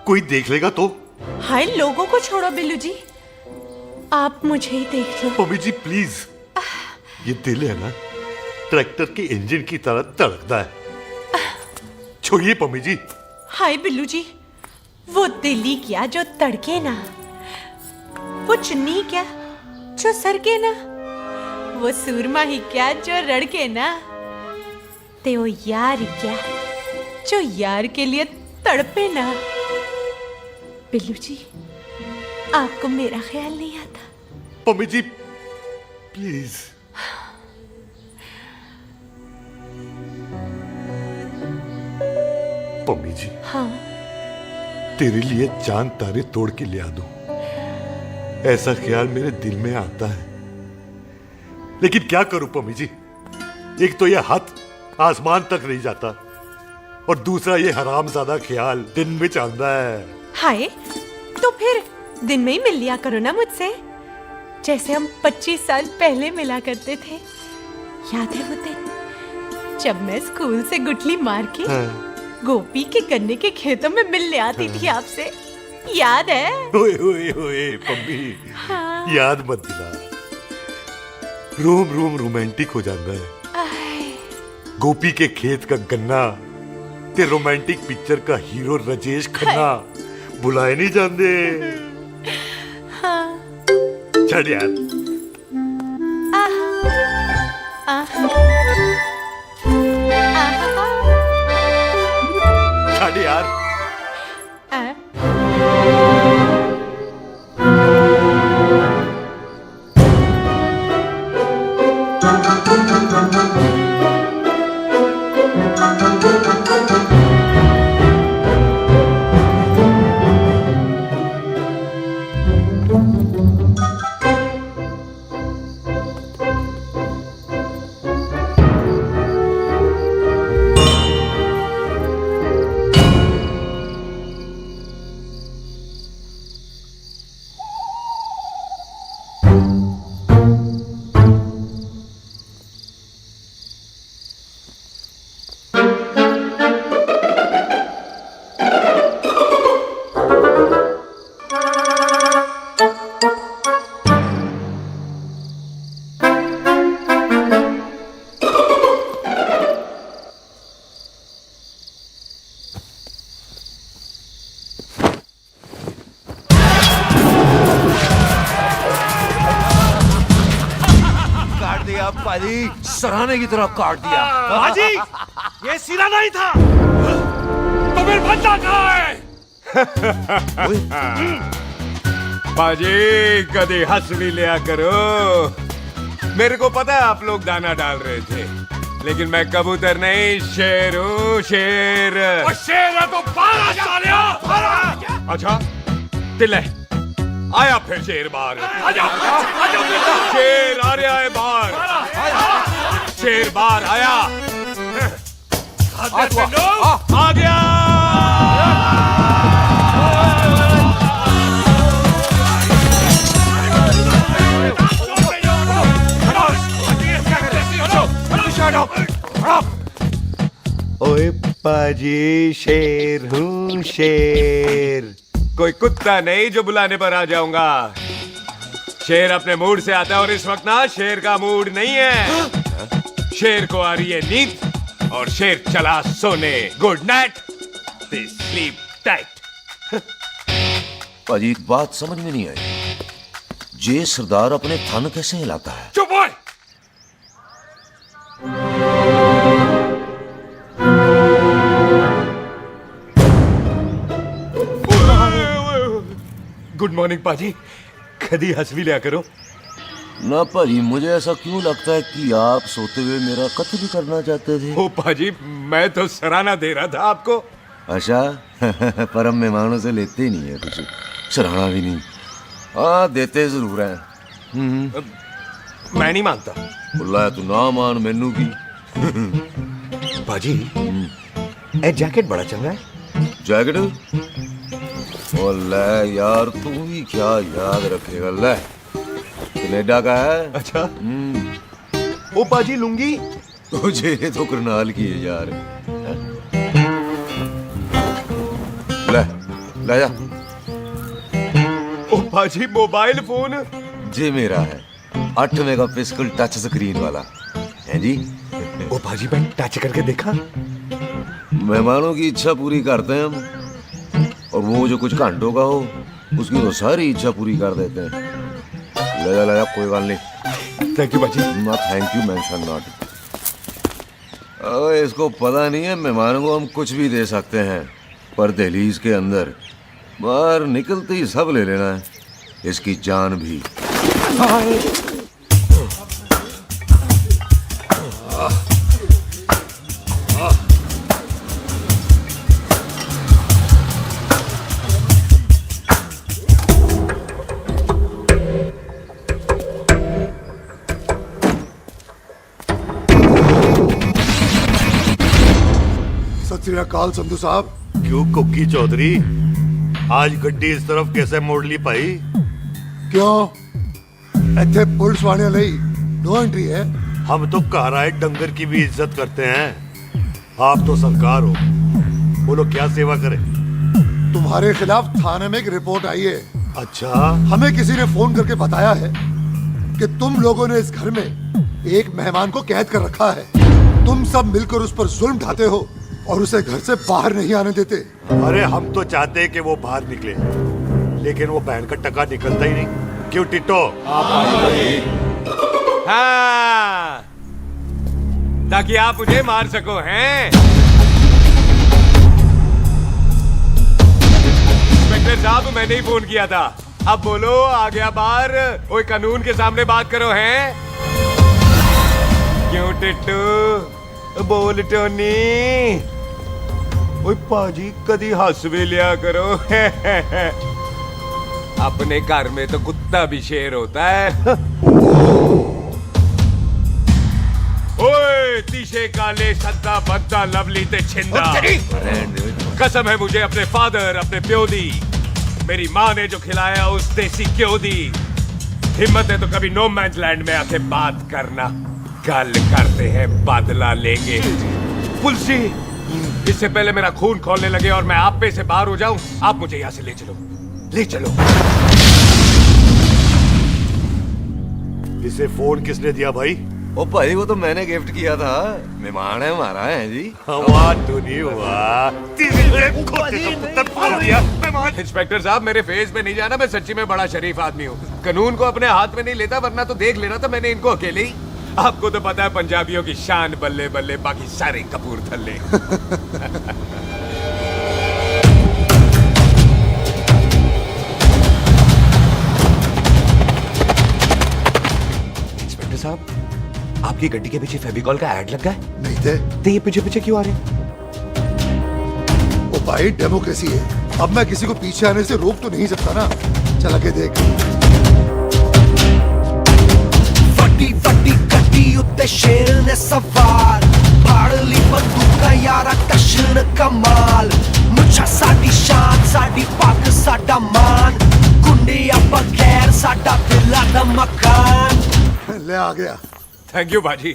कोई देख लेगा तो। हाय, लोगों को छोड़ो बिल्लू जी, आप मुझे ही देख लो। पम्मी जी प्लीज, ये दिल है ना, ट्रैक्टर के इंजन की तरह धड़कता है। छोड़िए पम्मी जी। हाय बिल्लू जी, वो दिल्ली क्या जो तड़के ना, वो चुन्नी क्या जो सरके ना, वो सूरमा ही क्या जो रड़के ना, ते वो यार ही क्या जो यार के लिए तड़पे ना। बिल्लू जी, आपको मेरा ख्याल नहीं आता? पम्मी जी प्लीज। पम्मी जी, हाँ, तेरे लिए चांद तारे तोड़ के ले आ दूं, ऐसा ख्याल मेरे दिल में आता है। लेकिन क्या करूं पम्मी जी, एक तो यह हाथ आसमान तक नहीं जाता और दूसरा ये हरामजादा ख्याल दिन में चांदा है। हाय, तो फिर दिन में ही मिल लिया करो ना मुझसे, जैसे हम 25 साल पहले मिला करते थे। याद है वो दिन जब मैं स्कूल से गुठली मार के गोपी के गन्ने के खेतों में मिलने आती थी आपसे? याद है? ओए ओए ओए पम्मी, हाँ। याद मत दिला। रोम रोम रोमांटिक हो जाता है। गोपी के खेत का गन्ना ते रोमांटिक पिक्चर का हीरो राजेश खन्ना बुलाए नहीं जाते। हाँ। छड़ यार। छड़ यार। सराहने की तरह काट दिया। बाजी, ये सिरा नहीं था। तो फिर बंदा कहाँ है? बाजी, कभी हंस भी लिया करो। मेरे को पता है आप लोग दाना डाल रहे थे, लेकिन मैं कबूतर नहीं, शेर हूँ, शेर। और शेर है तो बाहर आ जा। अच्छा, दिल है आया फिर शेर बाहर। आजा, शेर आ रहा है बाहर। शेर बाहर आया। आ गया। ओए पाजी, शेर हूँ शेर। कोई कुत्ता नहीं जो बुलाने पर आ जाऊंगा। शेर अपने मूड से आता है और इस वक्त ना शेर का मूड नहीं है। शेर को आ रही है नींद और शेर चला सोने। Good night, sleep tight. पाजी, एक बात समझ में नहीं आई, जे सरदार अपने थन कैसे हिलाता है? चुप हो। गुड मॉर्निंग पाजी कदी हंस भी लिया करो ना भाजी, मुझे ऐसा क्यों लगता है कि आप सोते हुए मेरा कत्ल भी करना चाहते थे? ओ पाजी मैं तो सराहना दे रहा था आपको। अच्छा पर हम मेहमानों से लेते ही नहीं है कुछ, सराहना भी नहीं। हाँ देते जरूर हैं। मैं नहीं मानता। बुलाया तू ना मान, मैनू की। पाजी ए जैकेट बड़ा चंगा है। जैकेट? ओ ले यार, तू भी क्या याद रखेगा। ले कनेडा का है। अच्छा ओ पाजी लुंगी तुझे तो करनाल की है यार। ले ले जा। ओ पाजी मोबाइल फोन जी मेरा है, 8 मेगापिक्सल टच स्क्रीन वाला है जी। ओ पाजी मैं टच करके देखा। मेहमानों की इच्छा पूरी करते हैं हम, और वो जो कुछ घंटों का हो उसकी तो सारी इच्छा पूरी कर देते हैं। ले जा कोई बात नहीं। थैंक यू बाजी। Not thank you mention not. इसको पता नहीं है मेहमानों को हम कुछ भी दे सकते हैं, पर दहलीज के अंदर बाहर निकलते ही सब ले लेना है, इसकी जान भी। सत श्री अकाल संधू साहब। क्यों कुक्की चौधरी, आज गड्डी इस तरफ कैसे मोड़ ली भाई? क्यों इतने पुलिस वाले ਲਈ नो एंट्री है? हम तो घर आए डंगर की भी इज्जत करते हैं। आप तो सरकार हो, बोलो क्या सेवा करें? तुम्हारे खिलाफ थाने में एक रिपोर्ट आई है। अच्छा, हमें किसी ने फोन करके बताया है कि तुम लोगों ने इस घर में एक मेहमान को कैद कर रखा है। तुम सब मिलकर उस पर जुल्म ढाते हो और उसे घर से बाहर नहीं आने देते। अरे हम तो चाहते हैं कि वो बाहर निकले, लेकिन वो बहन का टका निकलता ही नहीं। क्यों टिट्टो? हाँ ताकि आप मुझे मार सको हैं। इंस्पेक्टर साहब मैंने ही फोन किया था। अब बोलो आ गया बाहर। ओए कानून के सामने बात करो हैं। क्यों टिट्टू बोल टोनी। ओए पाजी कदी हंस भी लिया करो। अपने घर में तो कुत्ता भी शेर होता है। ओए तीशे काले सद्दा बद्दा लवली ते छिंदा, कसम है मुझे अपने फादर अपने प्यो दी, मेरी माँ ने जो खिलाया उस देसी क्यों दी। हिम्मत है तो कभी नो मैंस लैंड में आके बात करना। गल करते हैं बदला लेंगे। पुलसी इससे पहले मेरा खून खोलने लगे और मैं आप पे से बाहर हो जाऊं, आप मुझे यहां से ले चलो, ले चलो। इसे फोन किसने दिया भाई? ओ भाई वो तो मैंने गिफ्ट किया था, मेहमान है हमारा है जी। वाह टोनी वाह। इंस्पेक्टर साहब मेरे फेस पे नहीं जाना, मैं सच्ची में बड़ा शरीफ आदमी हूँ। कानून को अपने हाथ में नहीं लेता, वरना तो देख लेना था मैंने इनको अकेले ही। आपको तो पता है पंजाबियों की शान बल्ले बल्ले, बाकी सारे कपूरथले। इंस्पेक्टर साहब आपकी गड्डी के पीछे फेविकॉल का ऐड लगा है? नहीं थे। तो ये पीछे पीछे क्यों आ रहे? ओ भाई डेमोक्रेसी है, अब मैं किसी को पीछे आने से रोक तो नहीं सकता ना। चला के देख। ਵੱਡੀ ਵੱਡੀ ਗੱਡੀ ਉੱਤੇ ਸ਼ੇਰ ਨੇ ਸਵਾਰ, ਫੜ ਲਈ ਬੰਦੂਕਾਂ ਯਾਰਾ ਟਸ਼ਨ ਕਮਾਲ। ਮੁੱਛਾ ਸਾਡੀ ਸ਼ਾਨ, ਸਾਡੀ ਪੱਗ ਸਾਡਾ ਮਾਨ, ਗੁੰਡੇ ਆਪਾਂ ਗੈਰ ਸਾਡਾ ਦਿਲਾਂ ਦਾ ਮਕਾਨ। ले आ गया। थैंक यू बाजी।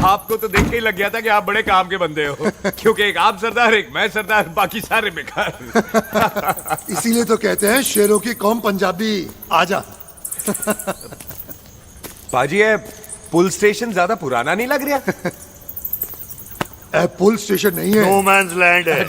आपको तो देख के ही लग गया था कि आप बड़े काम के बंदे हो, क्योंकि एक आप सरदार एक मैं सरदार, बाकी सारे बेकार। इसीलिए तो कहते हैं शेरों की कौम पंजाबी। आजा। बाजी ये पुल स्टेशन ज्यादा पुराना नहीं लग रहा? पुल स्टेशन नहीं है, नो मैंस लैंड है।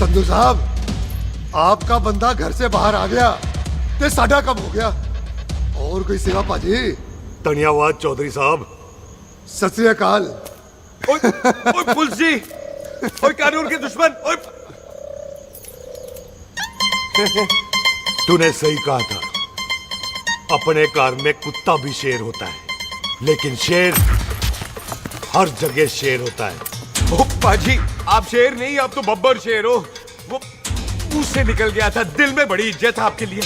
संधू साहब, आपका बंदा घर से बाहर आ गया ते साडा कब हो गया। और कोई सेवा पाजी? धन्यवाद चौधरी साहब। सत श्री अकाल। ओए पुलिस जी, ओए कानून के दुश्मन, ओए। तूने सही कहा था, अपने घर में कुत्ता भी शेर होता है, लेकिन शेर हर जगह शेर होता है। ओ पाजी, आप शेर नहीं, आप तो बब्बर शेर हो। वो मुंह से निकल गया था, दिल में बड़ी इज्जत है आपके लिए।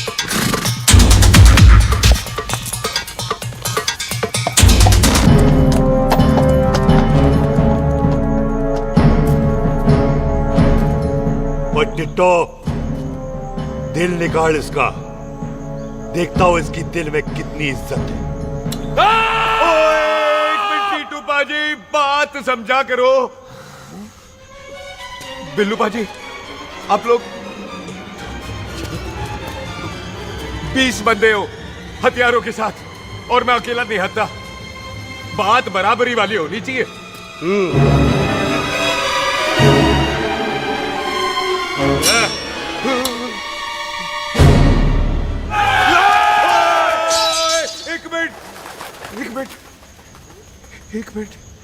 टिट्टो, दिल निकाल इसका, देखता हूं इसकी दिल में कितनी इज्जत है। एक मिनट टीटू पाजी, बात समझा करो। बिल्लू पाजी, आप लोग 20 बंदे हो हथियारों के साथ, और मैं अकेला नहीं हत्ता। बात बराबरी वाली होनी चाहिए।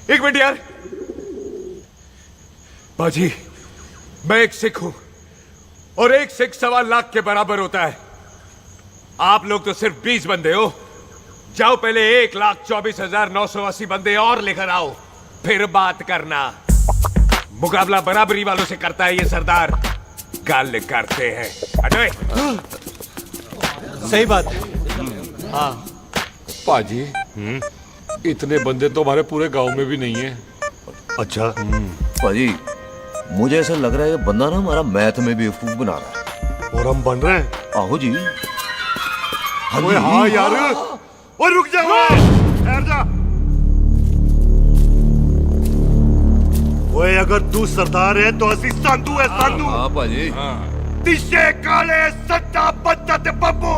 एक मिनट यार। बाजी, मैं एक सिख हूं, और एक सिख 1.25 लाख के बराबर होता है। आप लोग तो सिर्फ 20 बंदे हो। जाओ पहले 1,24,980 बंदे और लेकर आओ, फिर बात करना। मुकाबला बराबरी वालों से करता है ये सरदार, गल करते हैं। अजय, सही बात है। हाँ पाजी, इतने बंदे तो हमारे पूरे गांव में भी नहीं है। अच्छा पाजी, मुझे ऐसा लग रहा है ये बंदा ना हमारा मैथ में बेवकूफ बना रहा है। और हम बन रहे हैं। आहो जी। ओए हाँ यार, और रुक जा, ठहर जा। ओए अगर तू सरदार है तो असी संधू है, संधू। हाँ पाजी। दिशे काले सट्टा बद्दत बब्बू।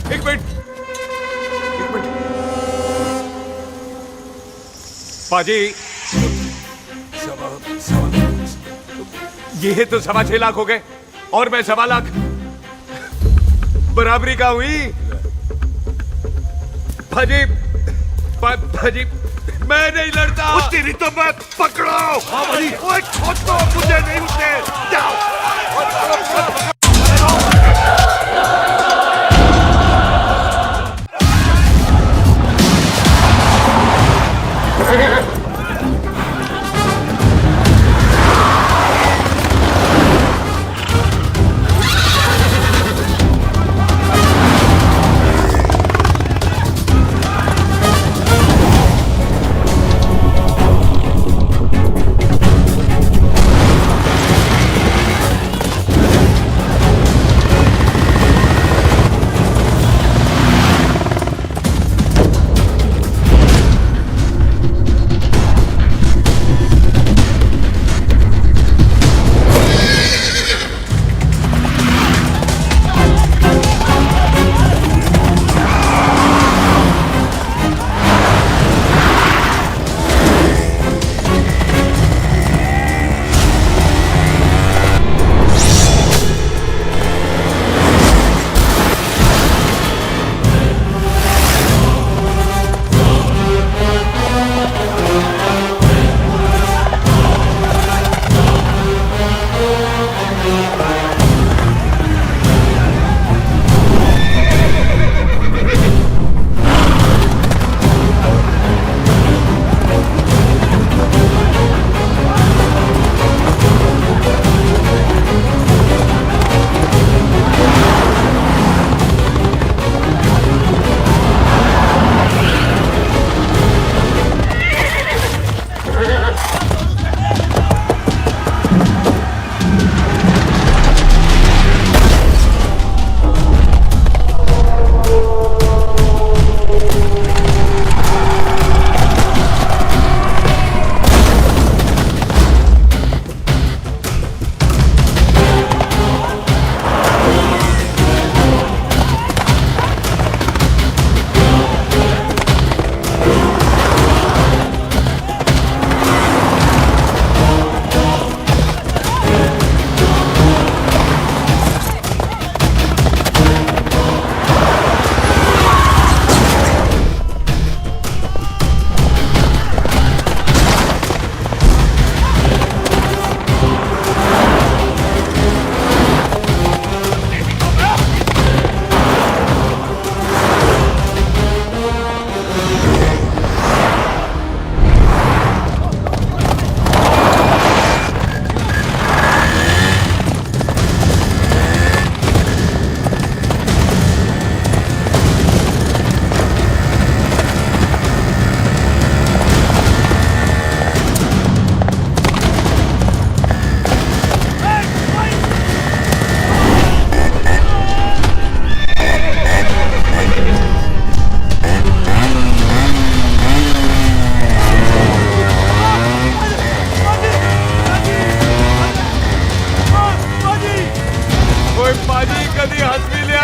एक मिनट। पाजी, ये तो 6.25 लाख हो गए, और मैं 1.25 लाख। बराबरी का हुई। भाजी, भाजी, मैं नहीं लड़ता। तेरी तो मैं पकड़ो। ओए खोद दो, मुझे नहीं उठे। जाओ।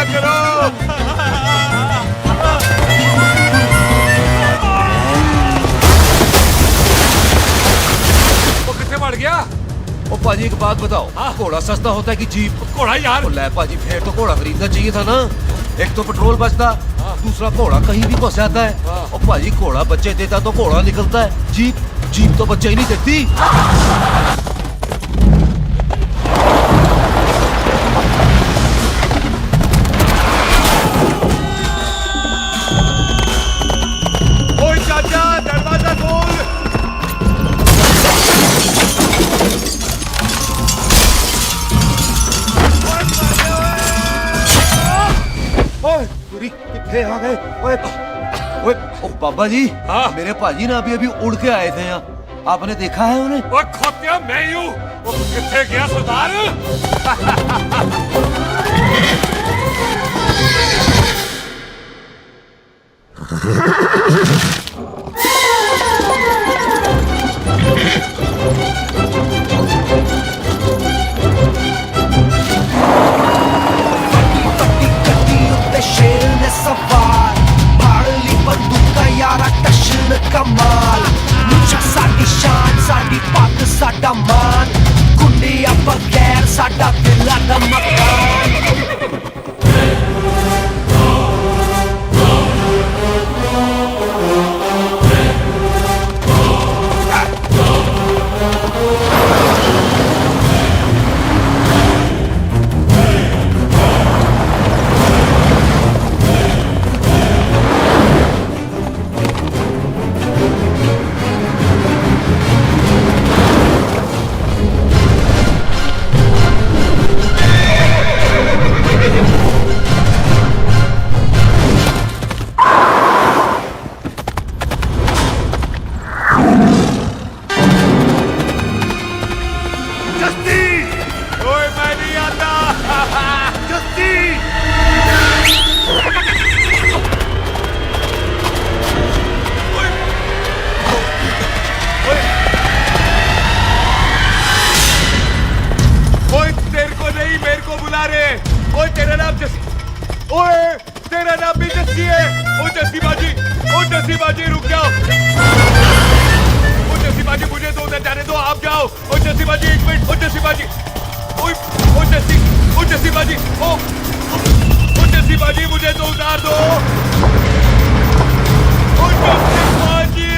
क्या करो। वो कितने बढ़ गया? ओ पाजी एक बात बताओ, घोड़ा सस्ता होता है कि जीप? घोड़ा यार। ले पाजी फिर तो घोड़ा खरीदना चाहिए था ना। एक तो पेट्रोल बचता, दूसरा घोड़ा कहीं भी फंस जाता है। और पाजी घोड़ा बच्चे देता तो घोड़ा निकलता है, जीप तो बच्चे ही नहीं देती। ओए चाचा, दरवाजा खोल। ओए पूरी कितने आ गए? ओए ओए ओ बाबा जी, मेरे पाजी ना अभी उड़ के आए थे यहाँ, आपने देखा है उन्हें? वो खोतिया मैं ही हूँ। वो कितने गया सरदार? शेर ने सवार फाड़ली बंदूका यारा टशन कमाल मुझा साडी शान साडी पग साडा मान गुंडिया बगैर साडा दिला दा मकान। तेरा नाम भी जस्सी है। ओ जस्सी बाजी रुक जाओ। ओ जस्सी बाजी मुझे तो उधर जाने दो, आप जाओ। ओ जस्सी बाजी एक मिनट। ओ जस्सी बाजी, ओ जस्सी बाजी, ओ जस्सी बाजी मुझे तो उतार दो। ओ जस्सी बाजी।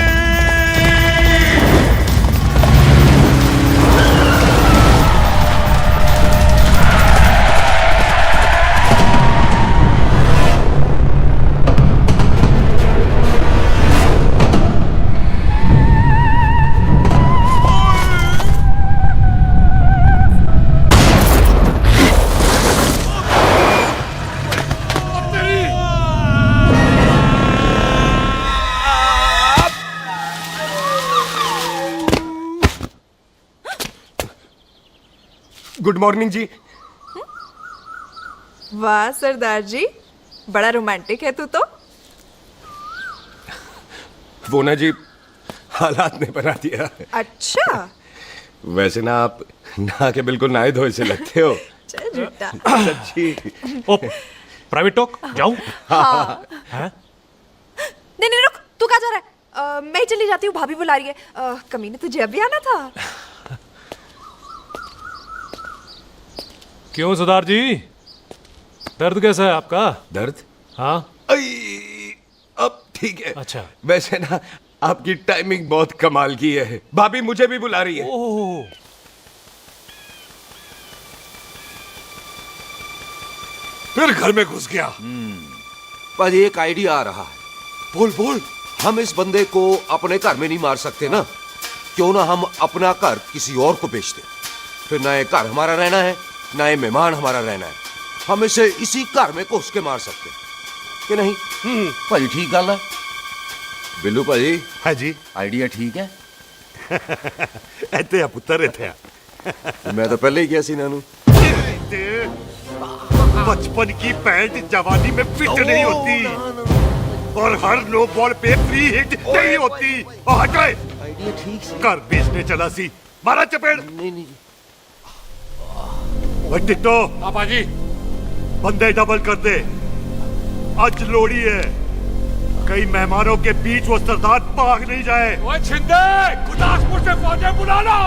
गुड मॉर्निंग जी। वाह सरदार जी, बड़ा रोमांटिक है तू तो। वो ना जी, हालात ने बना दिया। अच्छा। वैसे ना आप नहा के बिल्कुल नहाए धोए से लगते हो। चल झूठा। सच्ची। ओ, प्राइवेट टॉक जाऊं? हाँ। हैं? नहीं रुक, तू कहाँ जा रहा है? मैं ही चली जाती हूँ, भाभी बुला रही है। कमीने तुझे अभी आना था। क्यों सरदार जी, दर्द कैसा है आपका? दर्द? हाँ। अब ठीक है। अच्छा। वैसे ना आपकी टाइमिंग बहुत कमाल की है। भाभी मुझे भी बुला रही है। ओह। फिर घर में घुस गया। पर एक आइडिया आ रहा है। बोल। हम इस बंदे को अपने घर में नहीं मार सकते ना, क्यों ना हम अपना घर किसी और को बेच दें। फिर ना ये घर हमारा रहना है, ना ये मेहमान हमारा रहना है। हम इसे इसी घर में घुस के मार सकते हैं कि नहीं? भाजी ठीक गल है। बिल्लू भाजी। हाँ जी। आइडिया ठीक है। ਇੱਥੇ ਆ ਪੁੱਤਰ ਇੱਥੇ ਆ। मैं तो पहले ही किया सी नानू। बचपन की पैंट जवानी में फिट नहीं होती और हर नो बॉल पे फ्री हिट नहीं होती। हट गए। आइडिया ठीक से। घर बेचने चला सी, मारा चपेड़। नहीं। टिट्टो। पापा जी। बंदे डबल कर दे। आज लोड़ी है, कई मेहमानों के बीच वो सरदार भाग नहीं जाए। ओए छिंदे, गुरदासपुर से फौजें बुला लो।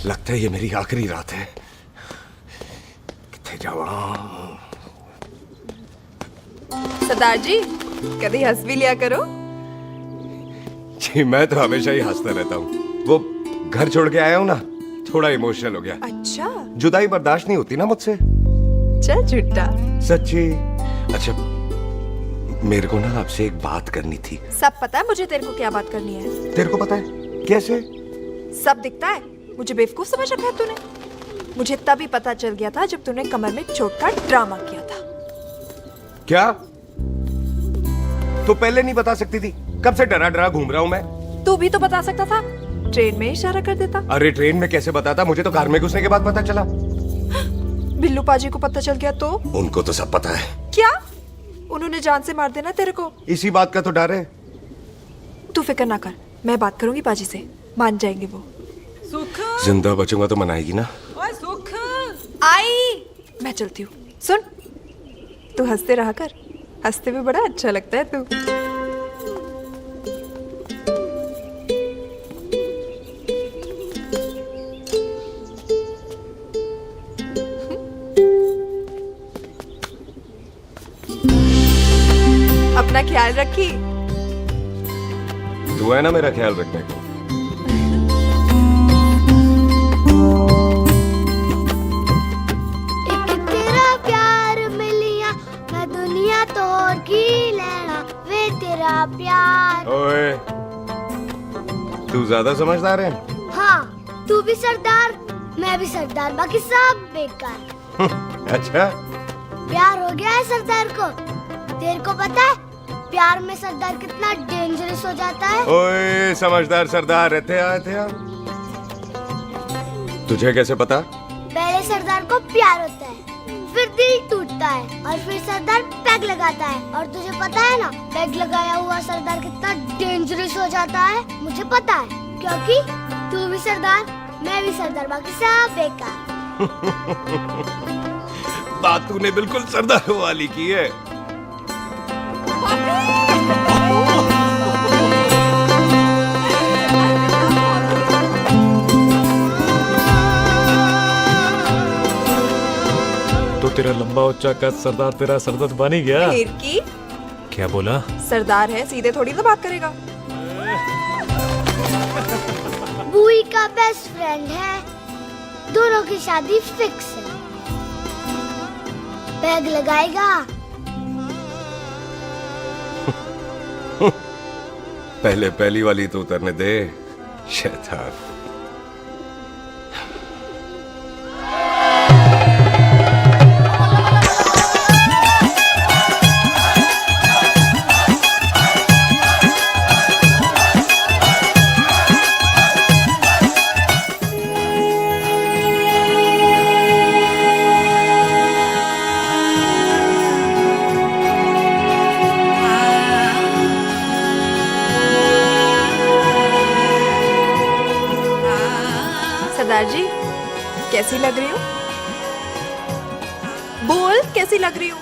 लगता है ये मेरी आखिरी रात है। किथे जावा? सरदार जी, कभी हंस भी लिया करो। जी मैं तो हमेशा ही हंसता रहता हूँ। वो घर छोड़ के आया हूँ ना, थोड़ा इमोशनल हो गया। अच्छा, जुदाई बर्दाश्त नहीं होती ना मुझसे। चल झूठा। सच्ची। अच्छा, मेरे को ना आपसे एक बात करनी थी। सब पता है मुझे तेरे को क्या बात करनी है। तेरे को पता है? कैसे? सब दिखता है। मुझे बेवकूफ समझ रखा है तूने। मुझे तभी पता चल गया था जब तूने कमर में चोट का ड्रामा किया था। क्या? तो पहले नहीं बता सकती थी? कब से डरा डरा घूम रहा हूँ मैं। तू भी तो बता सकता था, ट्रेन में इशारा कर देता। अरे ट्रेन में कैसे बताता? मुझे तो कार में घुसने के बाद पता चला। बिल्लू पाजी को पता चल गया तो? उनको तो सब पता है। क्या? उन्होंने जान से मार देना तेरे को। इसी बात का तो डर है। तू फिक्र ना कर, मैं बात करूंगी पाजी से, मान जाएंगे वो। सुख, जिंदा बचूंगा तो मनाएगी ना? ओए सुख, आई। मैं चलती हूँ। सुन, तू हंसते रहा कर, हंसते में बड़ा अच्छा लगता है तू। अपना ख्याल रखी। तू है ना मेरा ख्याल रखने को। तेरा प्यार मिलिया मैं दुनिया तोड़ की लेना वे तेरा प्यार। ओए, तू ज्यादा समझदार है। हाँ, तू भी सरदार, मैं भी सरदार, बाकी सब बेकार। अच्छा, प्यार हो गया है सरदार को। तेरे को पता है प्यार में सरदार कितना डेंजरस हो जाता है? ओए समझदार सरदार रहते आए। तुझे कैसे पता? पहले सरदार को प्यार होता है, फिर दिल टूटता है और फिर सरदार पैग लगाता है। और तुझे पता है ना, पैग लगाया हुआ सरदार कितना डेंजरस हो जाता है? मुझे पता है, क्योंकि तू भी सरदार, मैं भी सरदार, बाकी सब बेकार। बात तूने बिल्कुल सरदार वाली की है। तो तेरा लंबा उच्चा कद सरदार तेरा सरदर्द बन ही गया। फिर की? क्या बोला? सरदार है, सीधे थोड़ी तो बात करेगा। बुई का बेस्ट फ्रेंड है, दोनों की शादी फिक्स है। पैग लगाएगा? पहले पहली वाली तो उतरने दे, शैतान। सरदार जी, कैसी लग रही हूँ? बोल, कैसी लग रही हूँ?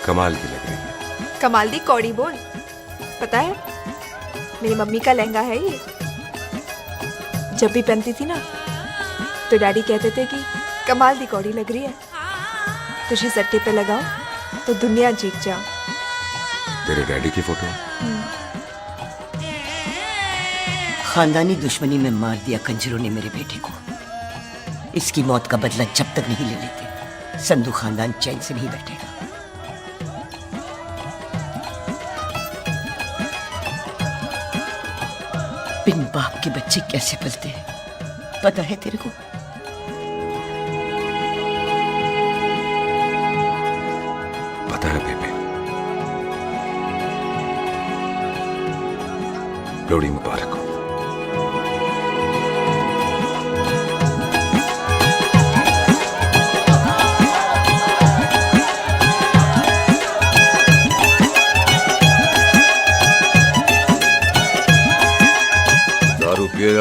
कमाल की लग रही है। कमाल दी कौड़ी बोल। पता है, मेरी मम्मी का लहंगा है ये। जब भी पहनती थी ना, तो डैडी कहते थे कि कमाल दी कौड़ी लग रही है, तुझे सट्टे पे लगाओ तो दुनिया जीत जाओ। तेरे डैडी की फोटो? खानदानी दुश्मनी में मार दिया कंजरों ने मेरे बेटे को। इसकी मौत का बदला जब तक नहीं ले लेते, संधू खानदान चैन से नहीं बैठेगा। बिन बाप के बच्चे कैसे पलते हैं, पता है तेरे को? पता है बेबे। लोहड़ी मुबारक हो।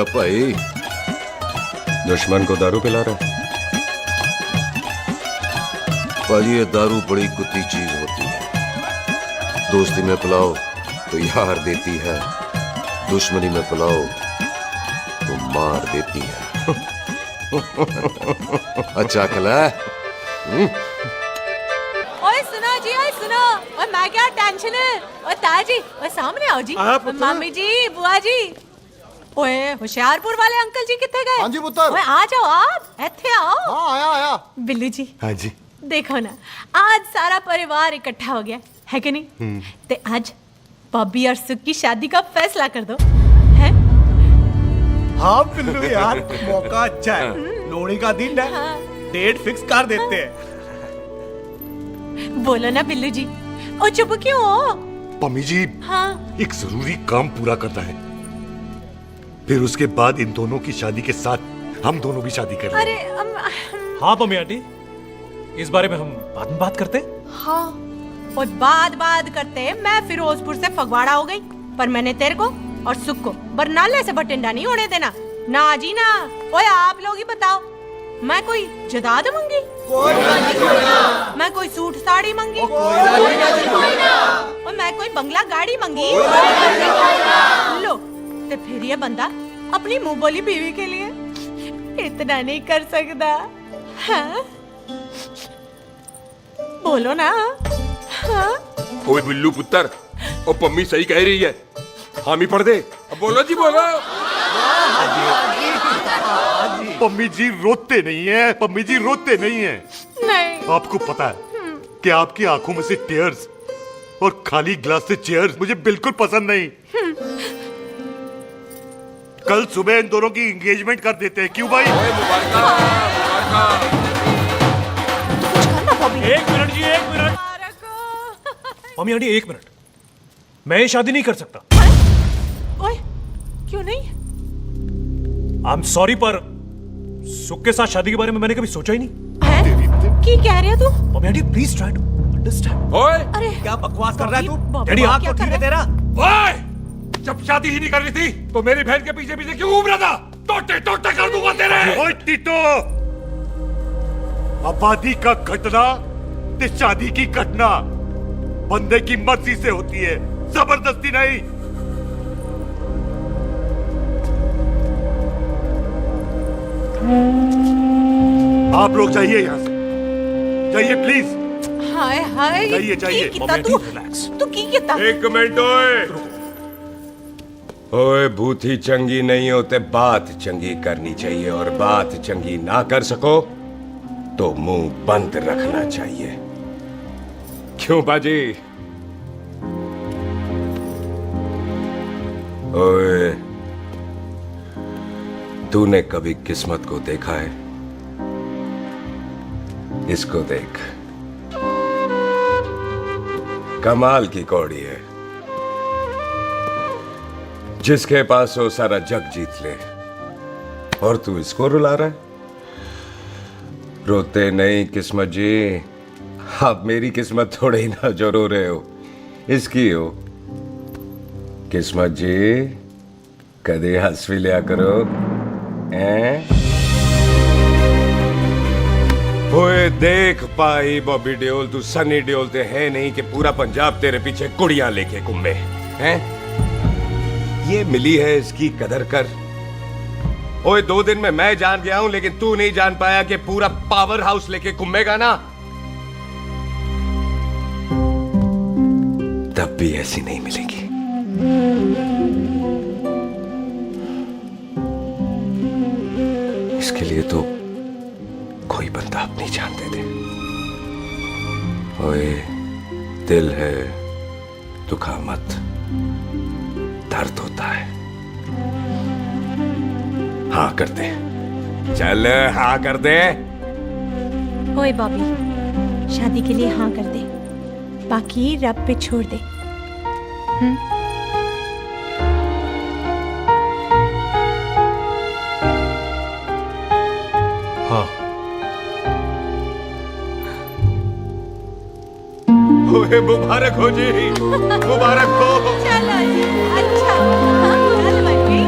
मेरा भाई दुश्मन को दारू पिला रहा है? भाजी ये दारू बड़ी कुत्ती चीज होती है। दोस्ती में पिलाओ तो यार देती है, दुश्मनी में पिलाओ तो मार देती है। अच्छा खिला है? ओए सुनो जी, ओए सुनो, ओए मैं क्या टेंशन है, ओए ताजी, ओए सामने आओ जी, मामी जी, बुआ जी, ओए होशियारपुर वाले अंकल जी कितने गए? हाँ जी पुत्र। ओए आ जाओ आप, ऐथे आओ। हाँ आया। बिल्लू जी। हाँ जी। देखो ना, आज सारा परिवार इकट्ठा हो गया है कि नहीं? ते आज बॉबी और सुख की शादी का फैसला कर दो, हैं? हाँ बिल्लू यार, मौका अच्छा है, लोहड़ी का दिन है, डेट फिक्स कर देते हैं। बोलो ना बिल्लू जी, ओ चुप क्यों हो? पम्मी जी, हाँ एक जरूरी काम पूरा करना है, फिर उसके बाद इन दोनों की शादी के साथ हम दोनों भी शादी करेंगे। अरे हाँ मम्मी आंटी, इस बारे में हम बाद में बात करते। हाँ और बात करते मैं फिरोजपुर से फगवाड़ा हो गई, पर मैंने तेरे को और सुख को बरनाले से बटिंडा नहीं होने देना। ना जी ना। ओए आप लोग ही बताओ, मैं कोई जदाद मंगी? मैं कोई सूट साड़ी मंगी? और मैं कोई बंगला गाड़ी मंगी? लो तो फिर ये बंदा अपनी मुंह बोली बीवी के लिए इतना नहीं कर सकता, हाँ? बोलो ना। हाँ? ओए बिल्लू पुत्र, ओ पम्मी सही कह रही है, हामी पढ़ दे। अब बोलो जी, बोलो। पम्मी जी रोते नहीं है, पम्मी जी रोते नहीं है। नहीं। आपको पता है कि आपकी आंखों में से टीयर्स और खाली ग्लास से चेयर्स मुझे बिल्कुल पसंद नहीं। कल सुबह इन दोनों की एंगेजमेंट कर देते हैं, क्यों भाई? एक मिनट जी, एक मिनट। मम्मी आंटी एक मिनट, मैं ये शादी नहीं कर सकता। ओए क्यों नहीं? आई एम सॉरी, पर सुख के साथ शादी के बारे में मैंने कभी सोचा ही नहीं। की कह रहे हो तू? Mummy aunty please try to understand. ओए अरे क्या बकवास कर रहा है तू? डैडी, दिमाग तो ठीक है तेरा? ओए जब शादी ही नहीं करनी थी तो मेरी बहन के पीछे पीछे क्यों घूम रहा था? टोटे टोटे कर दूंगा तेरे। ओए टीटो, आबादी का घटना ते शादी की घटना बंदे की मर्जी से होती है, जबरदस्ती नहीं। आप लोग जाइए यहाँ से, जाइए प्लीज। हाय हाय, जाइए जाइए। तू की कितना? एक मिनट। ओए भूती चंगी नहीं होते, बात चंगी करनी चाहिए, और बात चंगी ना कर सको तो मुंह बंद रखना चाहिए। क्यों बाजी? ओए तूने कभी किस्मत को देखा है? इसको देख, कमाल की कौड़ी है, जिसके पास हो सारा जग जीत ले, और तू इसको रुला रहा है? रोते नहीं किस्मत जी, आप मेरी किस्मत थोड़े ही ना जो रो रहे हो, इसकी हो। किस्मत जी कदे हंस भी लिया करो, हैं? ओए देख पाई बॉबी देओल, तू सनी देओल ते है नहीं कि पूरा पंजाब तेरे पीछे कुड़ियां लेके घूमे, हैं? ये मिली है, इसकी कदर कर। ओए 2 दिन में मैं जान गया हूं, लेकिन तू नहीं जान पाया कि पूरा पावर हाउस लेके घूमेगा ना, तब भी ऐसी नहीं मिलेगी। इसके लिए तो कोई बंदा अपनी जान दे दे। ओए दिल है, दुखा मत, दर्द होता है। हाँ कर दे, चल हाँ कर दे। ओए बॉबी, शादी के लिए हाँ कर दे, बाकी रब पे छोड़ दे। हाँ। ओए मुबारक हो जी, मुबारक हो। चलो जी, अच्छा। हाँ, चल बच्ची।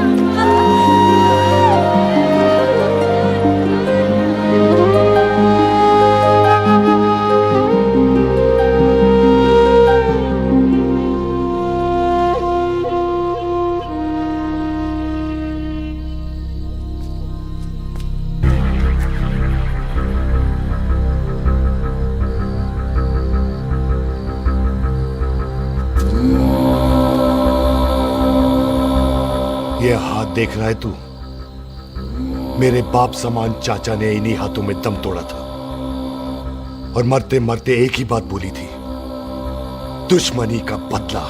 देख रहा है तू? मेरे बाप समान चाचा ने इन्हीं हाथों में दम तोड़ा था और मरते मरते एक ही बात बोली थी, दुश्मनी का बदला।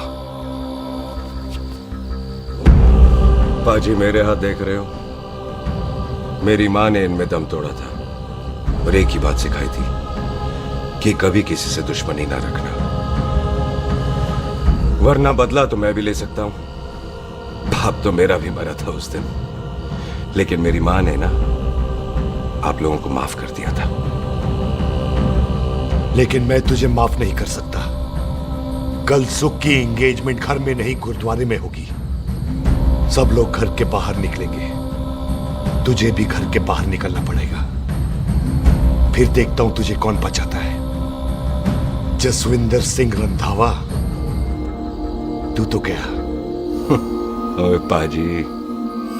पाजी मेरे हाथ देख रहे हो? मेरी माँ ने इनमें दम तोड़ा था और एक ही बात सिखाई थी कि कभी किसी से दुश्मनी ना रखना, वरना बदला तो मैं भी ले सकता हूं। बाप तो मेरा भी मरा था उस दिन, लेकिन मेरी माँ ने ना आप लोगों को माफ कर दिया था। लेकिन मैं तुझे माफ नहीं कर सकता। कल सुख की एंगेजमेंट घर में नहीं गुरुद्वारे में होगी। सब लोग घर के बाहर निकलेंगे, तुझे भी घर के बाहर निकलना पड़ेगा। फिर देखता हूं तुझे कौन बचाता है। जसविंदर सिंह रंधावा, तू तो क्या? ओए पाजी,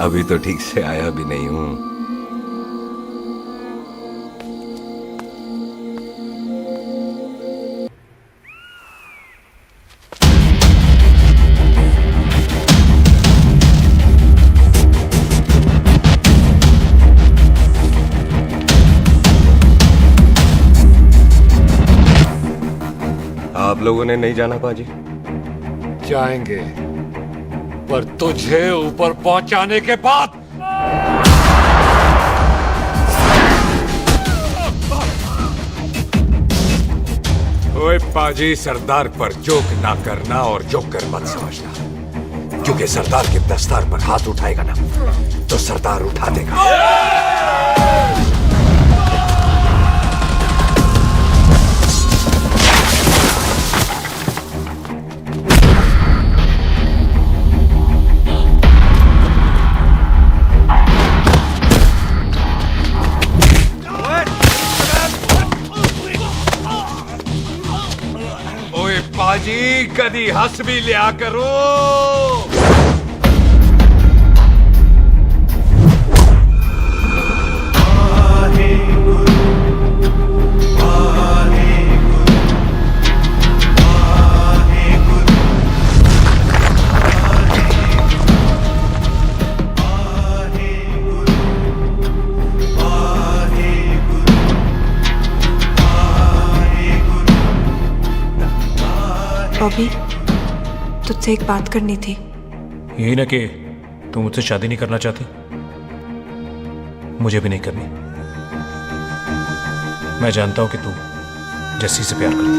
अभी तो ठीक से आया भी नहीं हूं। आप लोगों ने नहीं जाना पाजी? जाएंगे, पर तुझे ऊपर पहुंचाने के बाद। ओए पाजी, सरदार पर जोक ना करना और जोकर मत समझना, क्योंकि सरदार के दस्तार पर हाथ उठाएगा ना तो सरदार उठा देगा। पाजी, कदी हंस भी लिया करो। बॉबी, तुझसे एक बात करनी थी। यही ना कि तुम मुझसे शादी नहीं करना चाहती? मुझे भी नहीं करनी। मैं जानता हूं कि तू जस्सी से प्यार करती है।